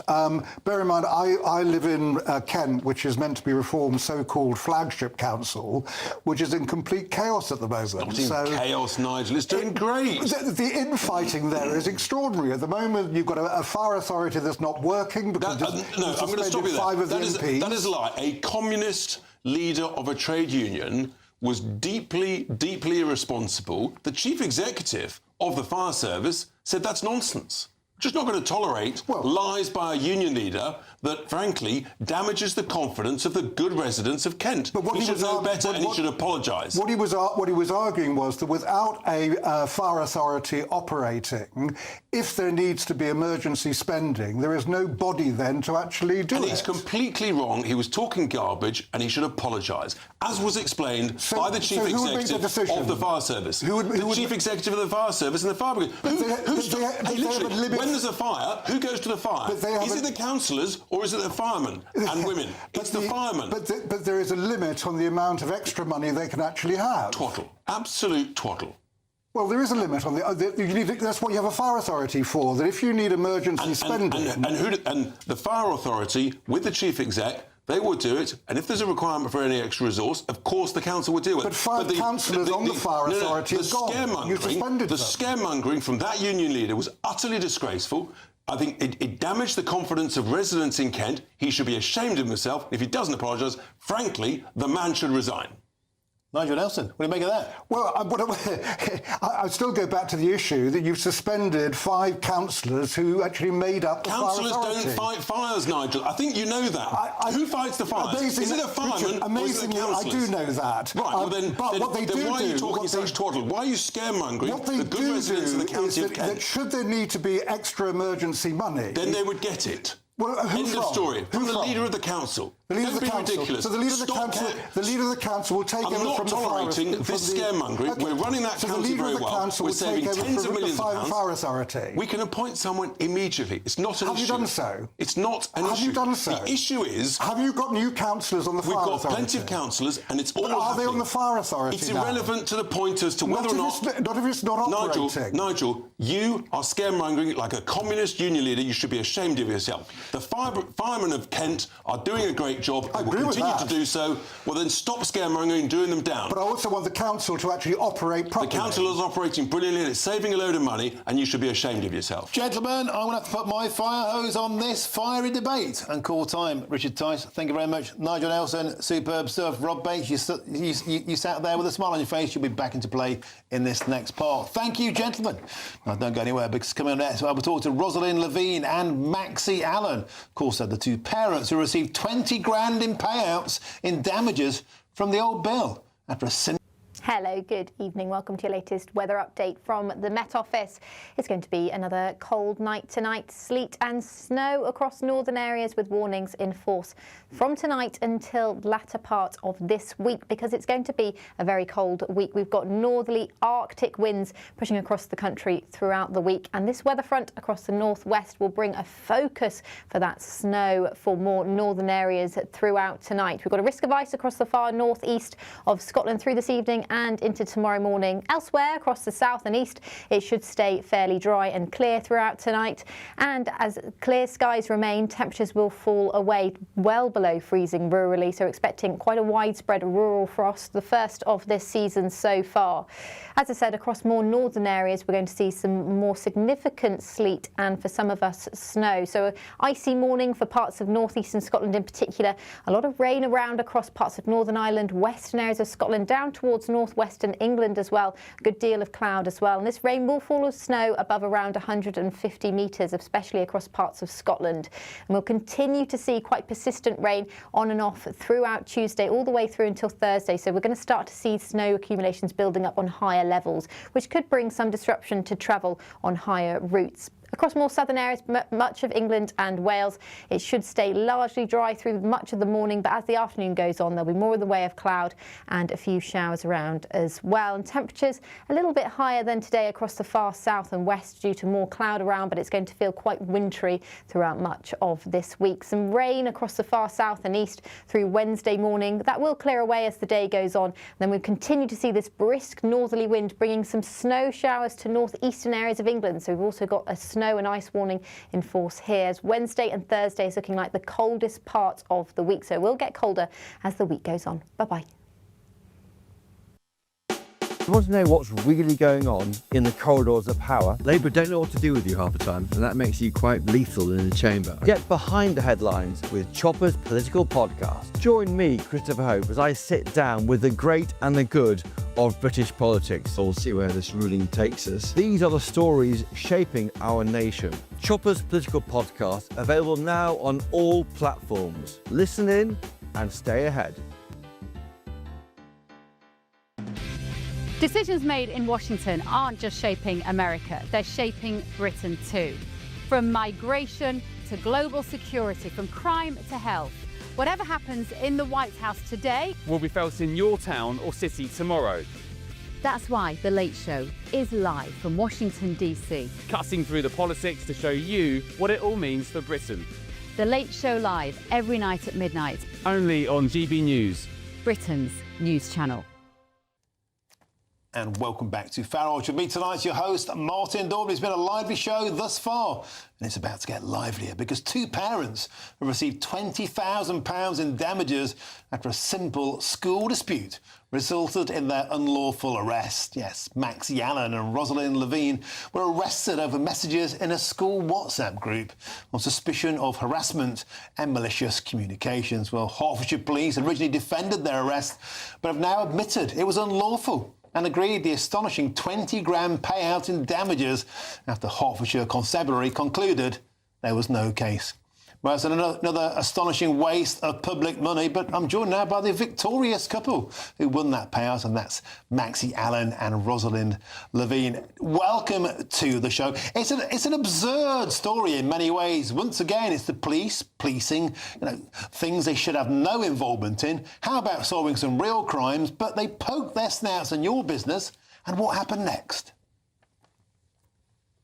Bear in mind, I live in Kent, which is meant to be Reform's so-called flagship council, which is in complete chaos at the moment. Not in chaos, Nigel. It's doing great. The infighting there is extraordinary. At the moment, you've got a fire authority that's not working because no, I'm going to stop you there. That is a lie. A communist leader of a trade union was deeply, deeply irresponsible. The chief executive of the fire service said that's nonsense. Just not going to tolerate lies by a union leader that, frankly, damages the confidence of the good residents of Kent. But he should know better and he should apologise. What he was arguing was that without a fire authority operating, if there needs to be emergency spending, there is no body then to actually do it. And he's completely wrong. He was talking garbage and he should apologise, as was explained by the chief executive of the fire service. The chief executive of the fire service and the fire brigade. When there's a fire, who goes to the fire? Is it the councillors or is it the firemen and women? It's the firemen. But there is a limit on the amount of extra money they can actually have. Twaddle. Absolute twaddle. Well, there is a limit on that's what you have a fire authority for, that if you need emergency spending... And the fire authority, with the chief exec, they would do it, and if there's a requirement for any extra resource, of course the council would deal with it. But five councillors on the fire authority are gone. You suspended them. The scaremongering from that union leader was utterly disgraceful. I think it damaged the confidence of residents in Kent. He should be ashamed of himself. If he doesn't apologise, frankly, the man should resign. Nigel Nelson, what do you make of that? Well, I still go back to the issue that you've suspended 5 councillors who actually made up the fire authority. Councillors don't fight fires, Nigel. I think you know that. Who fights the fires? Is it a fireman or is it the councillors? I do know that. Right, well then why are you talking such twaddle? Why are you scaremongering the good residents of the county of Kent? That should there need to be extra emergency money... Then they would get it. Well, End of story. From the leader of the council. The leader Don't of the be council. ridiculous. So the leader of the council will take over from the I'm not tolerating this scaremongering. Okay. We're running that county very well. We're saving tens of millions of pounds. Fire authority. We can appoint someone immediately. It's not an issue. Have you done so? It's not an issue. Have you done so? The issue is... Have you got new councillors on the fire authority? We've got plenty of councillors and it's all Are they on the fire authority It's irrelevant to the point as to whether or not... Not if it's not operating. Nigel, you are scaremongering like a communist union leader. You should be ashamed of yourself. The firemen of Kent are doing a great job. I agree with that. To do so, well then stop scaremongering and doing them down. But I also want the council to actually operate properly. The council is operating brilliantly and it's saving a load of money and you should be ashamed of yourself. Gentlemen, I'm going to have to put my fire hose on this fiery debate and call time. Richard Tice, thank you very much. Nigel Nelson, superb stuff. Rob Bates, you sat there with a smile on your face. You'll be back into play in this next part. Thank you, gentlemen. Now, don't go anywhere because coming up next, I will talk to Rosalind Levine and Maxie Allen. Of course, they're the 2 parents who received 20 grand in payouts in damages from the old bill after a Hello, good evening. Welcome to your latest weather update from the Met Office. It's going to be another cold night tonight. Sleet and snow across northern areas with warnings in force from tonight until latter part of this week because it's going to be a very cold week. We've got northerly Arctic winds pushing across the country throughout the week, and this weather front across the northwest will bring a focus for that snow for more northern areas throughout tonight. We've got a risk of ice across the far northeast of Scotland through this evening and into tomorrow morning. Elsewhere across the south and east, it should stay fairly dry and clear throughout tonight. And as clear skies remain, temperatures will fall away well below freezing rurally, so expecting quite a widespread rural frost, the first of this season so far. As I said, across more northern areas, we're going to see some more significant sleet and for some of us snow. So an icy morning for parts of northeastern Scotland in particular. A lot of rain around across parts of Northern Ireland, western areas of Scotland, down towards northwestern England as well. A good deal of cloud as well. And this rain will fall of snow above around 150 metres, especially across parts of Scotland. And we'll continue to see quite persistent rain on and off throughout Tuesday, all the way through until Thursday. So we're going to start to see snow accumulations building up on higher levels, which could bring some disruption to travel on higher routes. Across more southern areas, much of England and Wales, it should stay largely dry through much of the morning, but as the afternoon goes on, there'll be more in the way of cloud and a few showers around as well. And temperatures a little bit higher than today across the far south and west due to more cloud around, but it's going to feel quite wintry throughout much of this week. Some rain across the far south and east through Wednesday morning. That will clear away as the day goes on. Then we'll continue to see this brisk northerly wind bringing some snow showers to northeastern areas of England. So we've also got a snow and ice warning in force here, as Wednesday and Thursday is looking like the coldest part of the week. So it will get colder as the week goes on. Bye-bye. You want to know what's really going on in the corridors of power? Labour don't know what to do with you half the time, and that makes you quite lethal in the chamber. Get behind the headlines with Chopper's Political Podcast. Join me, Christopher Hope, as I sit down with the great and the good of British politics. We'll see where this ruling takes us. These are the stories shaping our nation. Chopper's Political Podcast, available now on all platforms. Listen in and stay ahead. Decisions made in Washington aren't just shaping America, they're shaping Britain too. From migration to global security, from crime to health. Whatever happens in the White House today will be felt in your town or city tomorrow. That's why The Late Show is live from Washington, D.C. Cutting through the politics to show you what it all means for Britain. The Late Show live every night at midnight. Only on GB News, Britain's news channel. And welcome back to Farage. With me tonight, your host, Martin Daubney. It's been a lively show thus far, and it's about to get livelier because two parents have received £20,000 in damages after a simple school dispute resulted in their unlawful arrest. Yes, Maxie Allen and Rosalind Levine were arrested over messages in a school WhatsApp group on suspicion of harassment and malicious communications. Well, Hertfordshire Police originally defended their arrest, but have now admitted it was unlawful and agreed the astonishing 20 grand payout in damages after Hertfordshire Constabulary concluded there was no case. Well, it's another astonishing waste of public money, but I'm joined now by the victorious couple who won that payout, and that's Maxie Allen and Rosalind Levine. Welcome to the show. It's an absurd story in many ways. Once again, it's the police policing, things they should have no involvement in. How about solving some real crimes? But they poke their snouts in your business, and what happened next?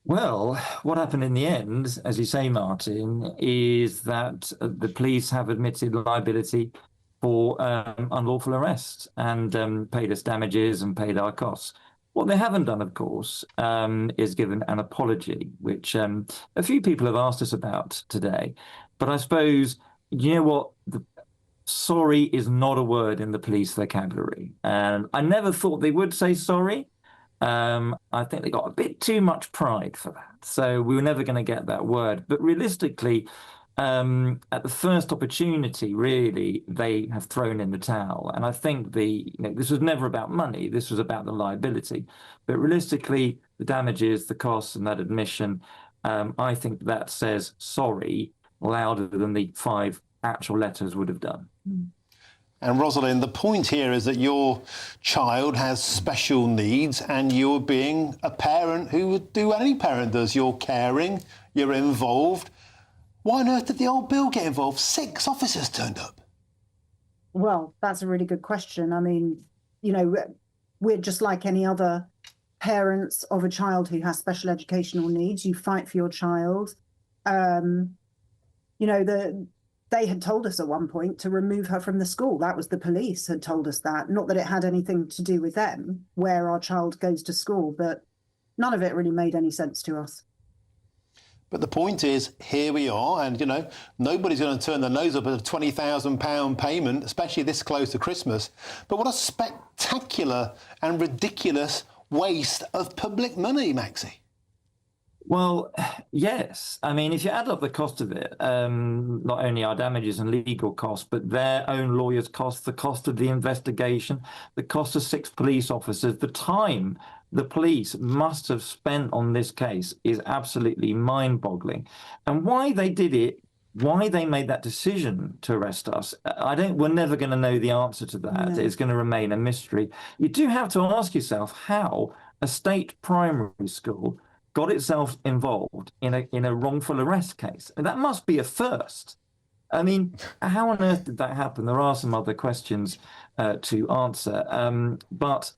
Well, what happened in the end, as you say, Martin, is that the police have admitted liability for unlawful arrest and paid us damages and paid our costs. What they haven't done, of course, is given an apology, which a few people have asked us about today. But I suppose, you know what? Sorry is not a word in the police vocabulary. And I never thought they would say sorry. I think they got a bit too much pride for that. So we were never going to get that word. But realistically, at the first opportunity, really, they have thrown in the towel. And I think this was never about money. This was about the liability. But realistically, the damages, the costs and that admission, I think that says sorry louder than the 5 actual letters would have done. And Rosalind, the point here is that your child has special needs and you're being a parent who would do what any parent does. You're caring, you're involved. Why on earth did the old Bill get involved? 6 officers turned up. Well, that's a really good question. I mean, we're just like any other parents of a child who has special educational needs. You fight for your child. They had told us at one point to remove her from the school. That was the police had told us that. Not that it had anything to do with them, where our child goes to school, but none of it really made any sense to us. But the point is, here we are, and, nobody's going to turn their nose up at a £20,000 payment, especially this close to Christmas. But what a spectacular and ridiculous waste of public money, Maxie. Well, yes. I mean, if you add up the cost of it, not only our damages and legal costs, but their own lawyers' costs, the cost of the investigation, the cost of 6 police officers, the time the police must have spent on this case is absolutely mind-boggling. And why they did it, why they made that decision to arrest us, we're never going to know the answer to that. No. It's going to remain a mystery. You do have to ask yourself how a state primary school got itself involved in a wrongful arrest case. And that must be a first. I mean, how on earth did that happen? There are some other questions to answer. But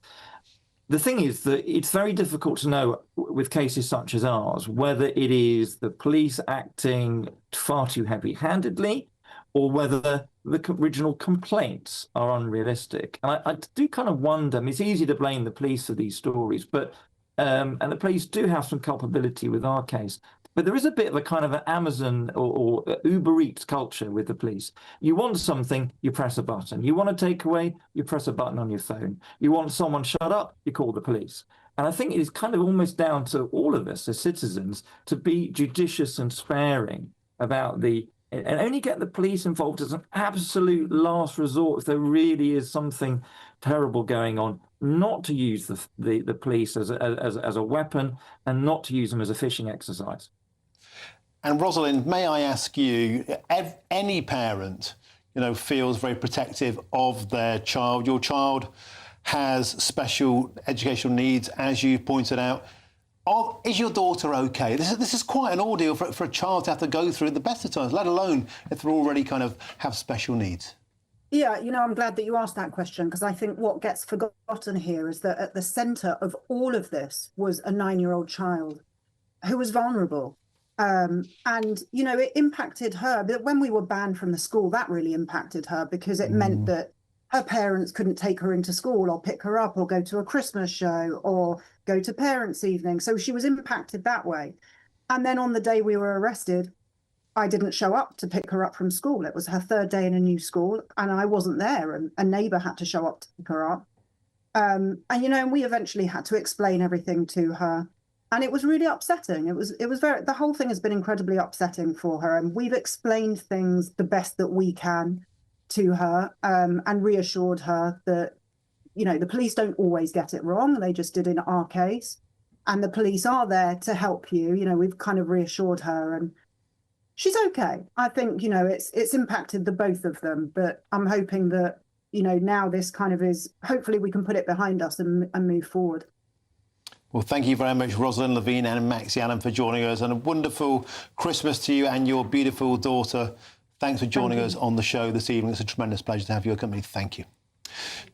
the thing is that it's very difficult to know with cases such as ours whether it is the police acting far too heavy-handedly or whether the original complaints are unrealistic. And I do kind of wonder, I mean, it's easy to blame the police for these stories, but and the police do have some culpability with our case. But there is a bit of a kind of an Amazon or Uber Eats culture with the police. You want something, you press a button. You want a takeaway, you press a button on your phone. You want someone shut up, you call the police. And I think it is kind of almost down to all of us as citizens to be judicious and sparing about and only get the police involved as an absolute last resort if there really is something terrible going on, not to use the police as a weapon and not to use them as a fishing exercise. And Rosalind, may I ask you, any parent, feels very protective of their child. Your child has special educational needs, as you pointed out. Is your daughter okay? This is quite an ordeal for a child to have to go through at the best of times, let alone if they're already kind of have special needs. Yeah, I'm glad that you asked that question, because I think what gets forgotten here is that at the centre of all of this was a 9-year-old child who was vulnerable. And, it impacted her. But when we were banned from the school, that really impacted her because it meant that her parents couldn't take her into school or pick her up or go to a Christmas show or go to parents' evening. So she was impacted that way. And then on the day we were arrested, I didn't show up to pick her up from school. It was her third day in a new school and I wasn't there, and a neighbour had to show up to pick her up. And we eventually had to explain everything to her. And it was really upsetting. It was the whole thing has been incredibly upsetting for her. And we've explained things the best that we can to her, and reassured her that, the police don't always get it wrong. They just did in our case. And the police are there to help you. We've kind of reassured her, and she's okay. I think, it's impacted the both of them, but I'm hoping that, now this kind of is, hopefully we can put it behind us and move forward. Well, thank you very much, Rosalind Levine and Maxie Allen, for joining us, and a wonderful Christmas to you and your beautiful daughter. Thanks for joining us on the show this evening. It's a tremendous pleasure to have your company. Thank you.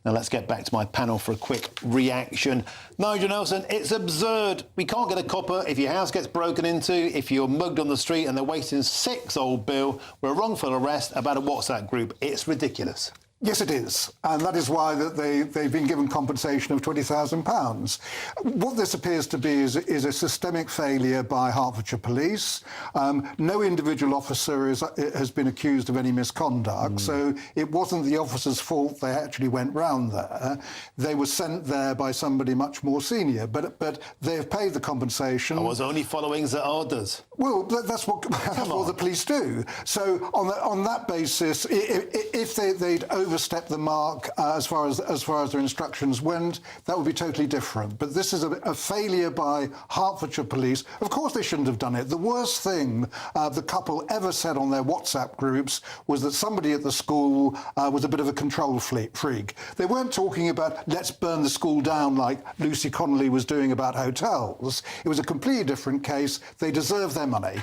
Now let's get back to my panel for a quick reaction. Nigel Nelson, it's absurd. We can't get a copper if your house gets broken into, if you're mugged on the street and they're wasting 6 old bill for a wrongful arrest about a WhatsApp group. It's ridiculous. Yes, it is. And that is why they've been given compensation of £20,000. What this appears to be is a systemic failure by Hertfordshire Police. No individual officer has been accused of any misconduct, so it wasn't the officer's fault they actually went round there. They were sent there by somebody much more senior, but they have paid the compensation. I was only following the orders. Well, that's what the police do. So on that basis, if they'd overstep the mark as far as their instructions went, that would be totally different. But this is a failure by Hertfordshire Police. Of course they shouldn't have done it. The worst thing the couple ever said on their WhatsApp groups was that somebody at the school was a bit of a control freak. They weren't talking about let's burn the school down like Lucy Connolly was doing about hotels. It was a completely different case. They deserve their money.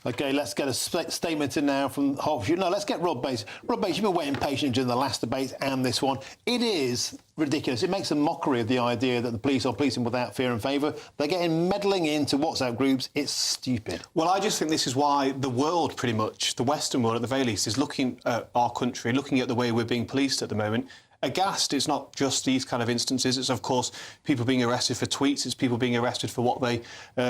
OK, let's get a statement in now from Hertfordshire. No, let's get Rob Bates. Rob Bates, you've been waiting patiently during the last debate and this one. It is ridiculous. It makes a mockery of the idea that the police are policing without fear and favour. They're getting meddling into WhatsApp groups. It's stupid. Well, I just think this is why the world, pretty much, the Western world at the very least, is looking at our country, looking at the way we're being policed at the moment. Aghast. It's not just these kind of instances. It's, of course, people being arrested for tweets. It's people being arrested for what they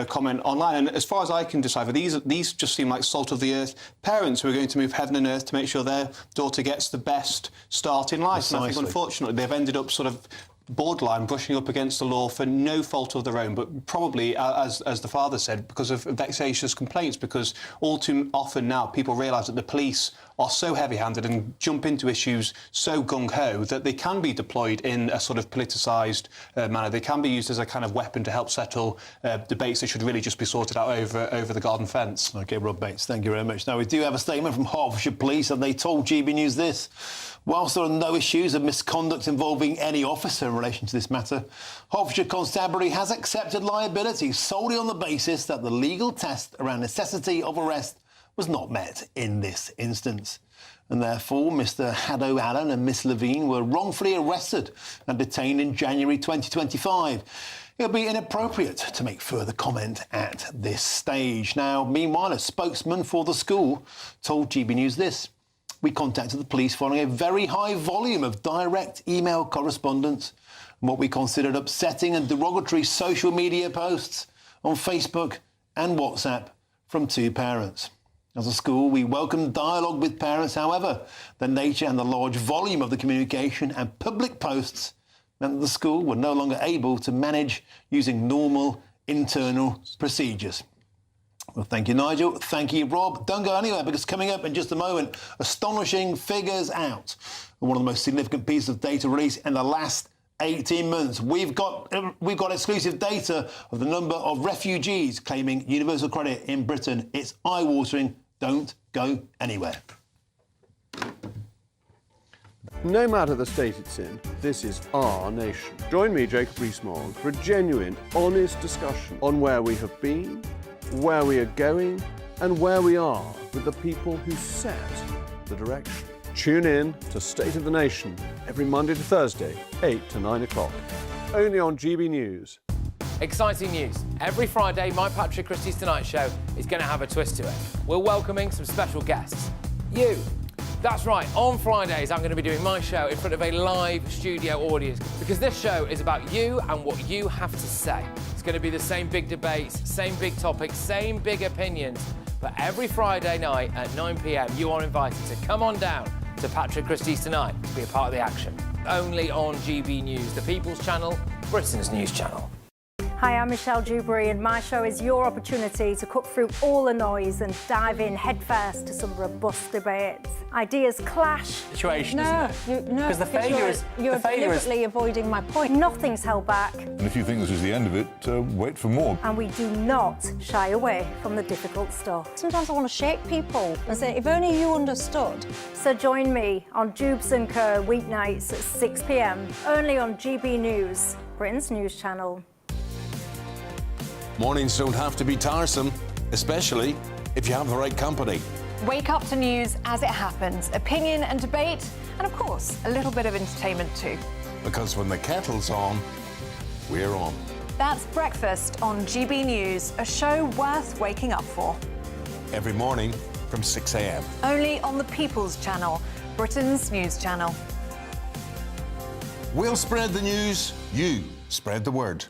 comment online. And as far as I can decipher, these just seem like salt of the earth parents who are going to move heaven and earth to make sure their daughter gets the best start in life. Precisely. And I think, unfortunately, they've ended up sort of borderline brushing up against the law for no fault of their own, but probably, as the father said, because of vexatious complaints, because all too often now people realise that the police are so heavy-handed and jump into issues so gung-ho that they can be deployed in a sort of politicised manner. They can be used as a kind of weapon to help settle debates that should really just be sorted out over the garden fence. OK, Rob Bates, thank you very much. Now, we do have a statement from Hertfordshire Police, and they told GB News this. Whilst there are no issues of misconduct involving any officer in relation to this matter, Hertfordshire Constabulary has accepted liability solely on the basis that the legal test around necessity of arrest was not met in this instance. And therefore, Mr Haddo Allen and Miss Levine were wrongfully arrested and detained in January 2025. It would be inappropriate to make further comment at this stage. Now, meanwhile, a spokesman for the school told GB News this. We contacted the police following a very high volume of direct email correspondence and what we considered upsetting and derogatory social media posts on Facebook and WhatsApp from 2 parents. As a school, we welcome dialogue with parents. However, the nature and the large volume of the communication and public posts meant that the school were no longer able to manage using normal internal procedures. Well, thank you, Nigel. Thank you, Rob. Don't go anywhere, because coming up in just a moment, astonishing figures out. And one of the most significant pieces of data released in the last 18 months. We've got exclusive data of the number of refugees claiming universal credit in Britain. It's eye-watering. Don't go anywhere. No matter the state it's in, this is our nation. Join me, Jacob Rees-Mogg, for a genuine, honest discussion on where we have been, where we are going, and where we are with the people who set the direction. Tune in to State of the Nation every Monday to Thursday, 8 to 9 o'clock, only on GB News. Exciting news. Every Friday, my Patrick Christie's Tonight Show is going to have a twist to it. We're welcoming some special guests. You. That's right, on Fridays I'm going to be doing my show in front of a live studio audience because this show is about you and what you have to say. It's going to be the same big debates, same big topics, same big opinions, but every Friday night at 9 p.m. you are invited to come on down to Patrick Christie's Tonight to be a part of the action. Only on GB News, the People's Channel, Britain's news channel. Hi, I'm Michelle Dewberry, and my show is your opportunity to cut through all the noise and dive in headfirst to some robust debates. Ideas clash. Situation, isn't it? Because the failure is... You're deliberately avoiding my point. Nothing's held back. And if you think this is the end of it, wait for more. And we do not shy away from the difficult stuff. Sometimes I want to shake people and say, if only you understood. So join me on Jubes & Co. weeknights at 6 p.m. only on GB News, Britain's news channel. Mornings don't have to be tiresome, especially if you have the right company. Wake up to news as it happens, opinion and debate, and of course, a little bit of entertainment too. Because when the kettle's on, we're on. That's Breakfast on GB News, a show worth waking up for. Every morning from 6 a.m. Only on the People's Channel, Britain's news channel. We'll spread the news, you spread the word.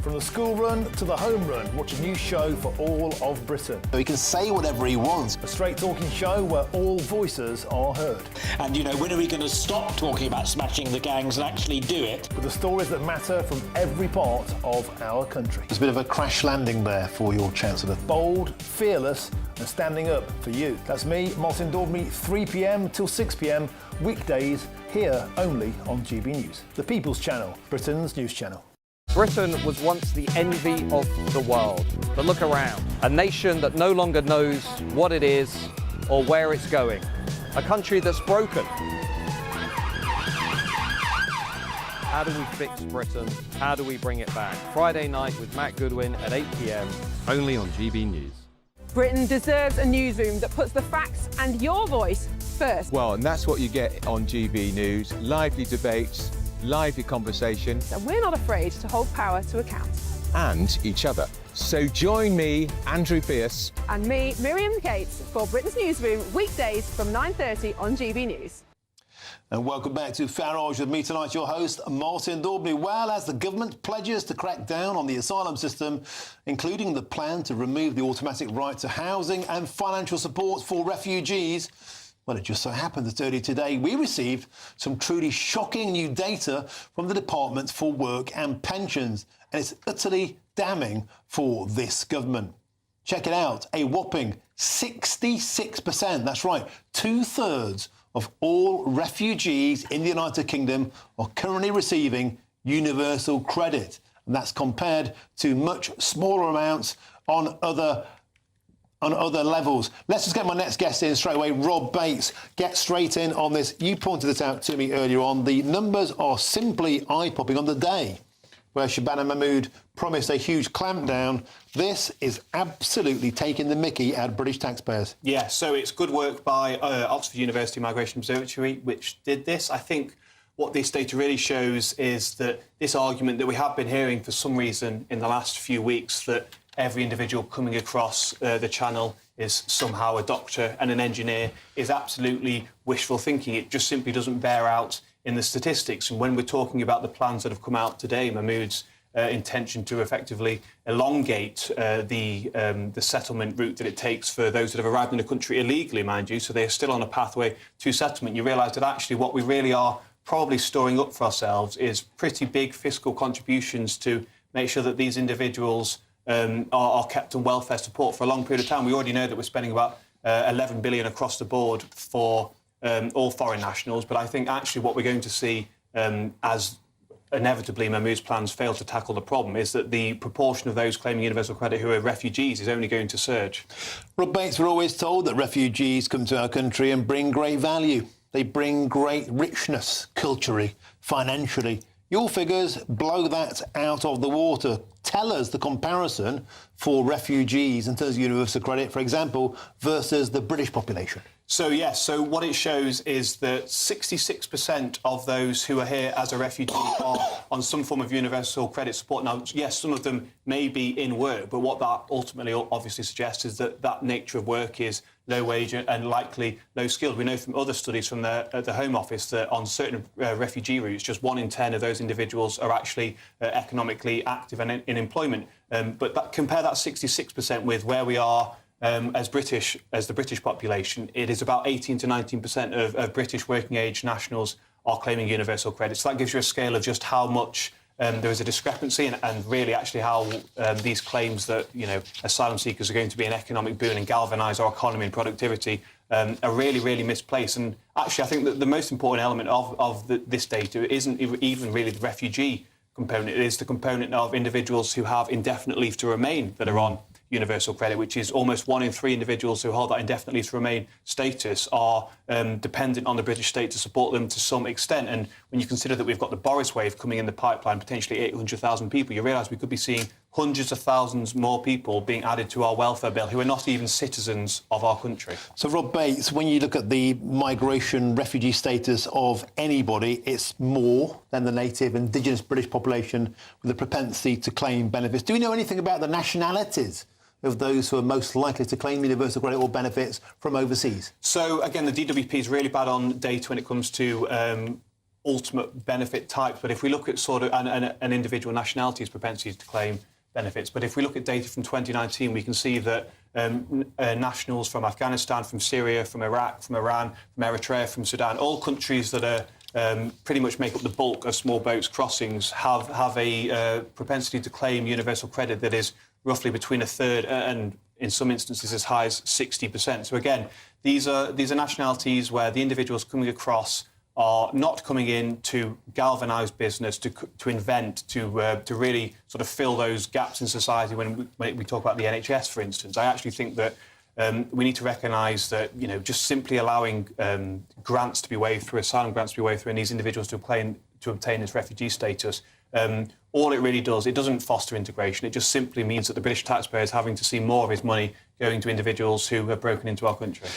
From the school run to the home run, watch a new show for all of Britain. So he can say whatever he wants. A straight talking show where all voices are heard. And, you know, when are we going to stop talking about smashing the gangs and actually do it? With the stories that matter from every part of our country. There's a bit of a crash landing there for your Chancellor. Bold, fearless and standing up for you. That's me, Martin Daubney, 3 p.m. till 6 p.m. weekdays here only on GB News. The People's Channel, Britain's news channel. Britain was once the envy of the world. But look around. A nation that no longer knows what it is or where it's going. A country that's broken. How do we fix Britain? How do we bring it back? Friday night with Matt Goodwin at 8 p.m. only on GB News. Britain deserves a newsroom that puts the facts and your voice first. Well, and that's what you get on GB News. Lively debates, lively conversation. And we're not afraid to hold power to account. And each other. So join me, Andrew Pierce. And me, Miriam Cates, for Britain's Newsroom, weekdays from 9:30 on GB News. And welcome back to Farage with me tonight, your host, Martin Daubney. Well, as the government pledges to crack down on the asylum system, including the plan to remove the automatic right to housing and financial support for refugees, well, it just so happened that earlier today we received some truly shocking new data from the Department for Work and Pensions, and it's utterly damning for this government. Check it out, a whopping 66%, that's right, 2/3 of all refugees in the United Kingdom are currently receiving universal credit, and that's compared to much smaller amounts on other levels. Let's just get my next guest in straight away. Rob Bates, get straight in on this. You pointed this out to me earlier on. The numbers are simply eye-popping. On the day where Shabana Mahmood promised a huge clampdown, this is absolutely taking the mickey out of British taxpayers. Yeah, so it's good work by Oxford University Migration Observatory, which did this. I think what this data really shows is that this argument that we have been hearing for some reason in the last few weeks, that every individual coming across the channel is somehow a doctor and an engineer, is absolutely wishful thinking. It just simply doesn't bear out in the statistics. And when we're talking about the plans that have come out today, Mahmood's intention to effectively elongate the settlement route that it takes for those that have arrived in the country illegally, mind you, so they're still on a pathway to settlement, you realise that actually what we really are probably storing up for ourselves is pretty big fiscal contributions to make sure that these individuals are kept on welfare support for a long period of time. We already know that we're spending about 11 billion across the board for all foreign nationals, but I think actually what we're going to see as inevitably Mahmood's plans fail to tackle the problem is that the proportion of those claiming universal credit who are refugees is only going to surge. Rob Bates, we're always told that refugees come to our country and bring great value. They bring great richness, culturally, financially. Your figures blow that out of the water. Tell us the comparison for refugees in terms of universal credit, for example, versus the British population. So, yes, so what it shows is that 66% of those who are here as a refugee are on some form of universal credit support. Now, yes, some of them may be in work, but what that ultimately obviously suggests is that that nature of work is low wage and likely low skilled. We know from other studies from the Home Office that on certain refugee routes, just 1 in 10 of those individuals are actually economically active and in employment. But compare that 66% with where we are as the British population. It is about 18 to 19% of British working age nationals are claiming universal credit. So that gives you a scale of just how much there is a discrepancy and really actually how these claims that, asylum seekers are going to be an economic boon and galvanise our economy and productivity are really, really misplaced. And actually, I think that the most important element of this data isn't even really the refugee component. It is the component of individuals who have indefinite leave to remain that are on universal credit, which is almost 1 in 3 individuals who hold that indefinite leave to remain status are dependent on the British state to support them to some extent. And when you consider that we've got the Boris wave coming in the pipeline, potentially 800,000 people, you realise we could be seeing hundreds of thousands more people being added to our welfare bill who are not even citizens of our country. So, Rob Bates, when you look at the migration refugee status of anybody, it's more than the native indigenous British population with a propensity to claim benefits. Do we know anything about the nationalities of those who are most likely to claim universal credit or benefits from overseas? So, again, the DWP is really bad on data when it comes to ultimate benefit types. But if we look at sort of an individual nationality's propensity to claim benefits, but if we look at data from 2019, we can see that nationals from Afghanistan, from Syria, from Iraq, from Iran, from Eritrea, from Sudan, all countries that are pretty much make up the bulk of small boats crossings, have a propensity to claim universal credit that is roughly between a third and in some instances as high as 60%. So again, these are nationalities where the individuals coming across are not coming in to galvanise business, to invent, to really sort of fill those gaps in society. When we talk about the NHS, for instance, I actually think that we need to recognise that, just simply allowing grants to be waived through, asylum grants to be waived through, and these individuals to obtain this refugee status, all it really does, it doesn't foster integration. It just simply means that the British taxpayer is having to see more of his money going to individuals who have broken into our country.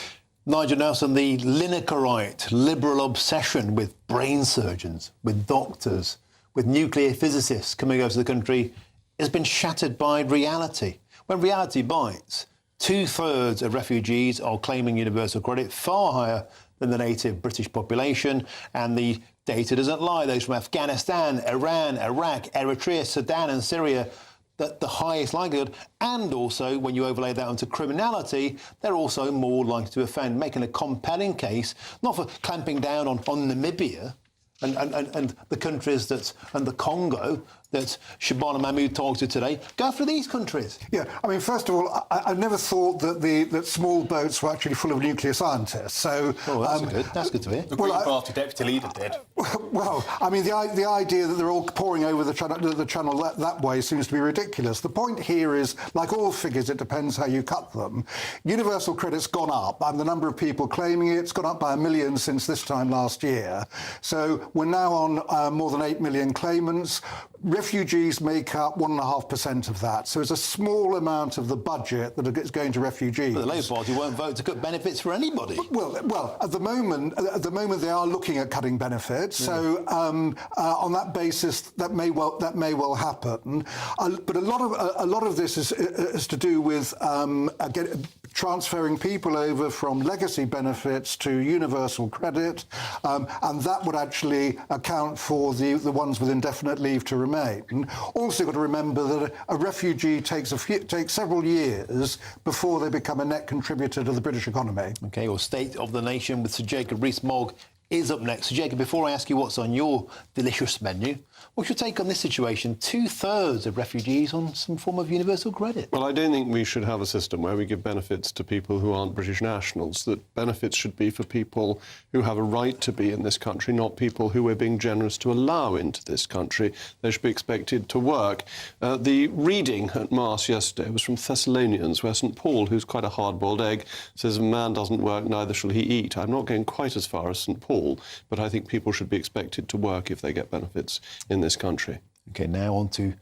Nigel Nelson, the Linekerite liberal obsession with brain surgeons, with doctors, with nuclear physicists coming over to the country has been shattered by reality. When reality bites, 2/3 of refugees are claiming universal credit, far higher than the native British population, and the data doesn't lie. Those from Afghanistan, Iran, Iraq, Eritrea, Sudan and Syria, the highest likelihood. And also, when you overlay that onto criminality, they're also more likely to offend, making a compelling case, not for clamping down on Namibia and the countries and the Congo that Shabana Mahmood targeted today. Go after these countries. Yeah, I mean, first of all, I never thought that small boats were actually full of nuclear scientists. So, that's good to hear. The Green Party deputy leader did. Well, I mean, the idea that they're all pouring over the channel that way seems to be ridiculous. The point here is, like all figures, it depends how you cut them. Universal credit's gone up, and the number of people claiming it's gone up by 1 million since this time last year. So we're now on more than 8 million claimants. Refugees make up 1.5% of that, so it's a small amount of the budget that is going to refugees. But the Labour Party won't vote to cut benefits for anybody. Well, at the moment they are looking at cutting benefits. So on that basis, that may well happen. But a lot of this is to do with transferring people over from legacy benefits to universal credit, and that would actually account for the ones with indefinite leave to remain. Also, got to remember that a refugee takes several years before they become a net contributor to the British economy. OK, well, State of the Nation with Sir Jacob Rees-Mogg is up next. Sir Jacob, before I ask you what's on your delicious menu, what's your take on this situation? 2/3 of refugees on some form of universal credit. Well, I don't think we should have a system where we give benefits to people who aren't British nationals. That benefits should be for people who have a right to be in this country, not people who we're being generous to allow into this country. They should be expected to work. The reading at Mass yesterday was from Thessalonians, where St Paul, who's quite a hard-boiled egg, says if a man doesn't work, neither shall he eat. I'm not going quite as far as St Paul, but I think people should be expected to work if they get benefits in this country. OK, now on to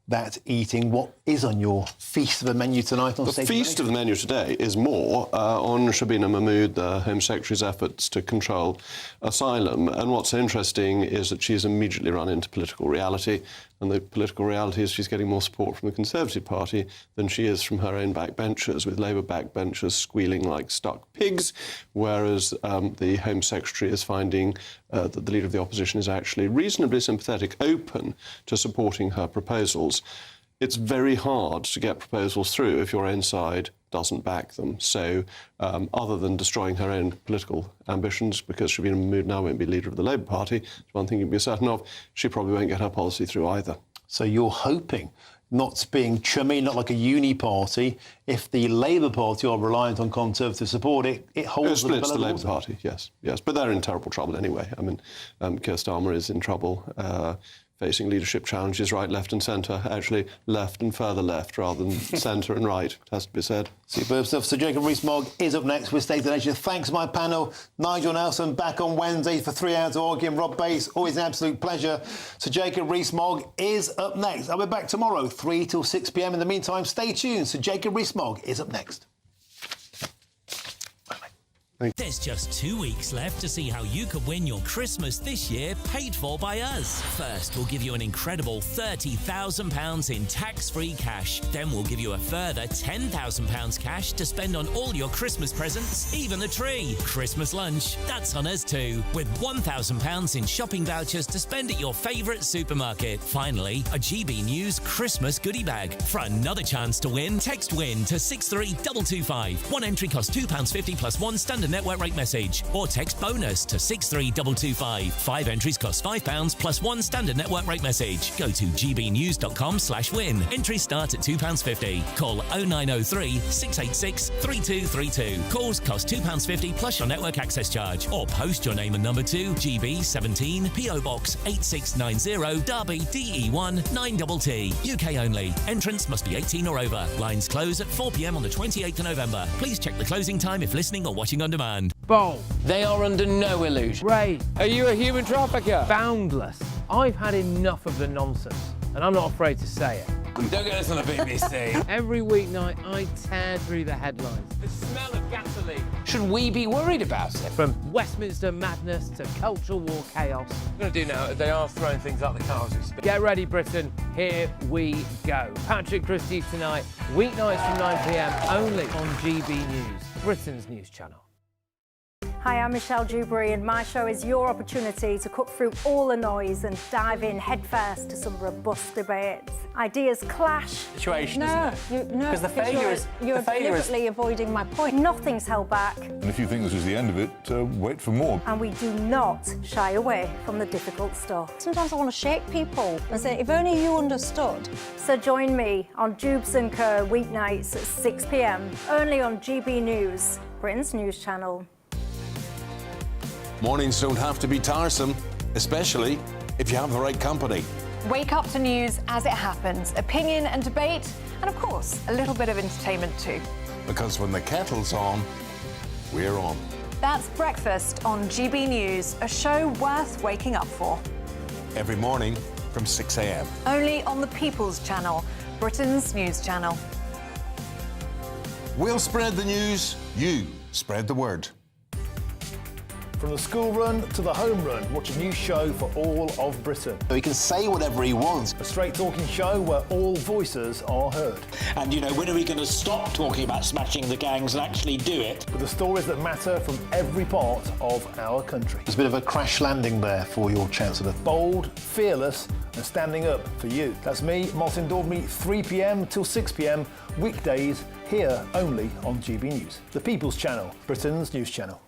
that eating. What is on your feast of a menu tonight on The State feast of the menu today is more on Shabina Mahmood, the Home Secretary's efforts to control asylum. And what's interesting is that she's immediately run into political reality. And the political reality is she's getting more support from the Conservative Party than she is from her own backbenchers, with Labour backbenchers squealing like stuck pigs, whereas the Home Secretary is finding that the Leader of the Opposition is actually reasonably sympathetic, open to supporting her proposals. It's very hard to get proposals through if your own side doesn't back them. So other than destroying her own political ambitions, because Shabina Mahmood now won't be leader of the Labour Party, it's one thing you can be certain of, she probably won't get her policy through either. So you're hoping, not being chummy, not like a uni party, if the Labour Party are reliant on Conservative support, it holds It splits the Labour water. Party, yes. But they're in terrible trouble anyway. I mean, Keir Starmer is in trouble, facing leadership challenges right, left and centre, actually left and further left rather than centre and right, it has to be said. Superb stuff. So Jacob Rees-Mogg is up next with State of the Nation. Thanks to my panel. Nigel Nelson back on Wednesday for 3 hours of arguing. Rob Bates, always an absolute pleasure. So Jacob Rees-Mogg is up next. I'll be back tomorrow, 3 till 6 p.m. In the meantime, stay tuned. So Jacob Rees-Mogg is up next. There's just 2 weeks left to see how you could win your Christmas this year paid for by us. First, we'll give you an incredible £30,000 in tax-free cash. Then we'll give you a further £10,000 cash to spend on all your Christmas presents, even the tree. Christmas lunch, that's on us too, with £1,000 in shopping vouchers to spend at your favourite supermarket. Finally, a GB News Christmas goodie bag. For another chance to win, text WIN to 63225. One entry costs £2.50 plus one standard network rate message, or text BONUS to 63225. 5 entries cost £5 plus one standard network rate message. Go to gbnews.com/win. Entries start at £2.50. Call 0903 686 3232. Calls cost £2.50 plus your network access charge, or post your name and number to GB 17 PO Box 8690 Derby DE1 9TT. UK only. Entrance must be 18 or over. Lines close at 4 p.m. on the 28th of November. Please check the closing time if listening or watching on demand. Bold. They are under no illusion. Ray. Are you a human trafficker? Boundless. I've had enough of the nonsense, and I'm not afraid to say it. Don't get this on the BBC. Every weeknight, I tear through the headlines. The smell of gasoline. Should we be worried about it? From Westminster madness to cultural war chaos. What I'm going to do now is they are throwing things out the car as we speak. Get ready, Britain. Here we go. Patrick Christie tonight, weeknights from 9 p.m. only on GB News, Britain's news channel. Hi, I'm Michelle Dewberry, and my show is your opportunity to cut through all the noise and dive in headfirst to some robust debates. Ideas clash. Situation, no, isn't it? No, because the failure is you're deliberately avoiding my point. Nothing's held back. And if you think this is the end of it, wait for more. And we do not shy away from the difficult stuff. Sometimes I want to shake people and say, if only you understood. So join me on Jubes & Co. weeknights at 6 p.m. only on GB News, Britain's news channel. Mornings don't have to be tiresome, especially if you have the right company. Wake up to news as it happens, opinion and debate, and of course, a little bit of entertainment too. Because when the kettle's on, we're on. That's Breakfast on GB News, a show worth waking up for. Every morning from 6 a.m. Only on the People's Channel, Britain's news channel. We'll spread the news, you spread the word. From the school run to the home run, watch a new show for all of Britain. So he can say whatever he wants. A straight talking show where all voices are heard. And, you know, when are we going to stop talking about smashing the gangs and actually do it? With the stories that matter from every part of our country. There's a bit of a crash landing there for your Chancellor. Bold, fearless and standing up for you. That's me, Martin Daubney, 3 p.m. till 6 p.m. weekdays here only on GB News. The People's Channel, Britain's news channel.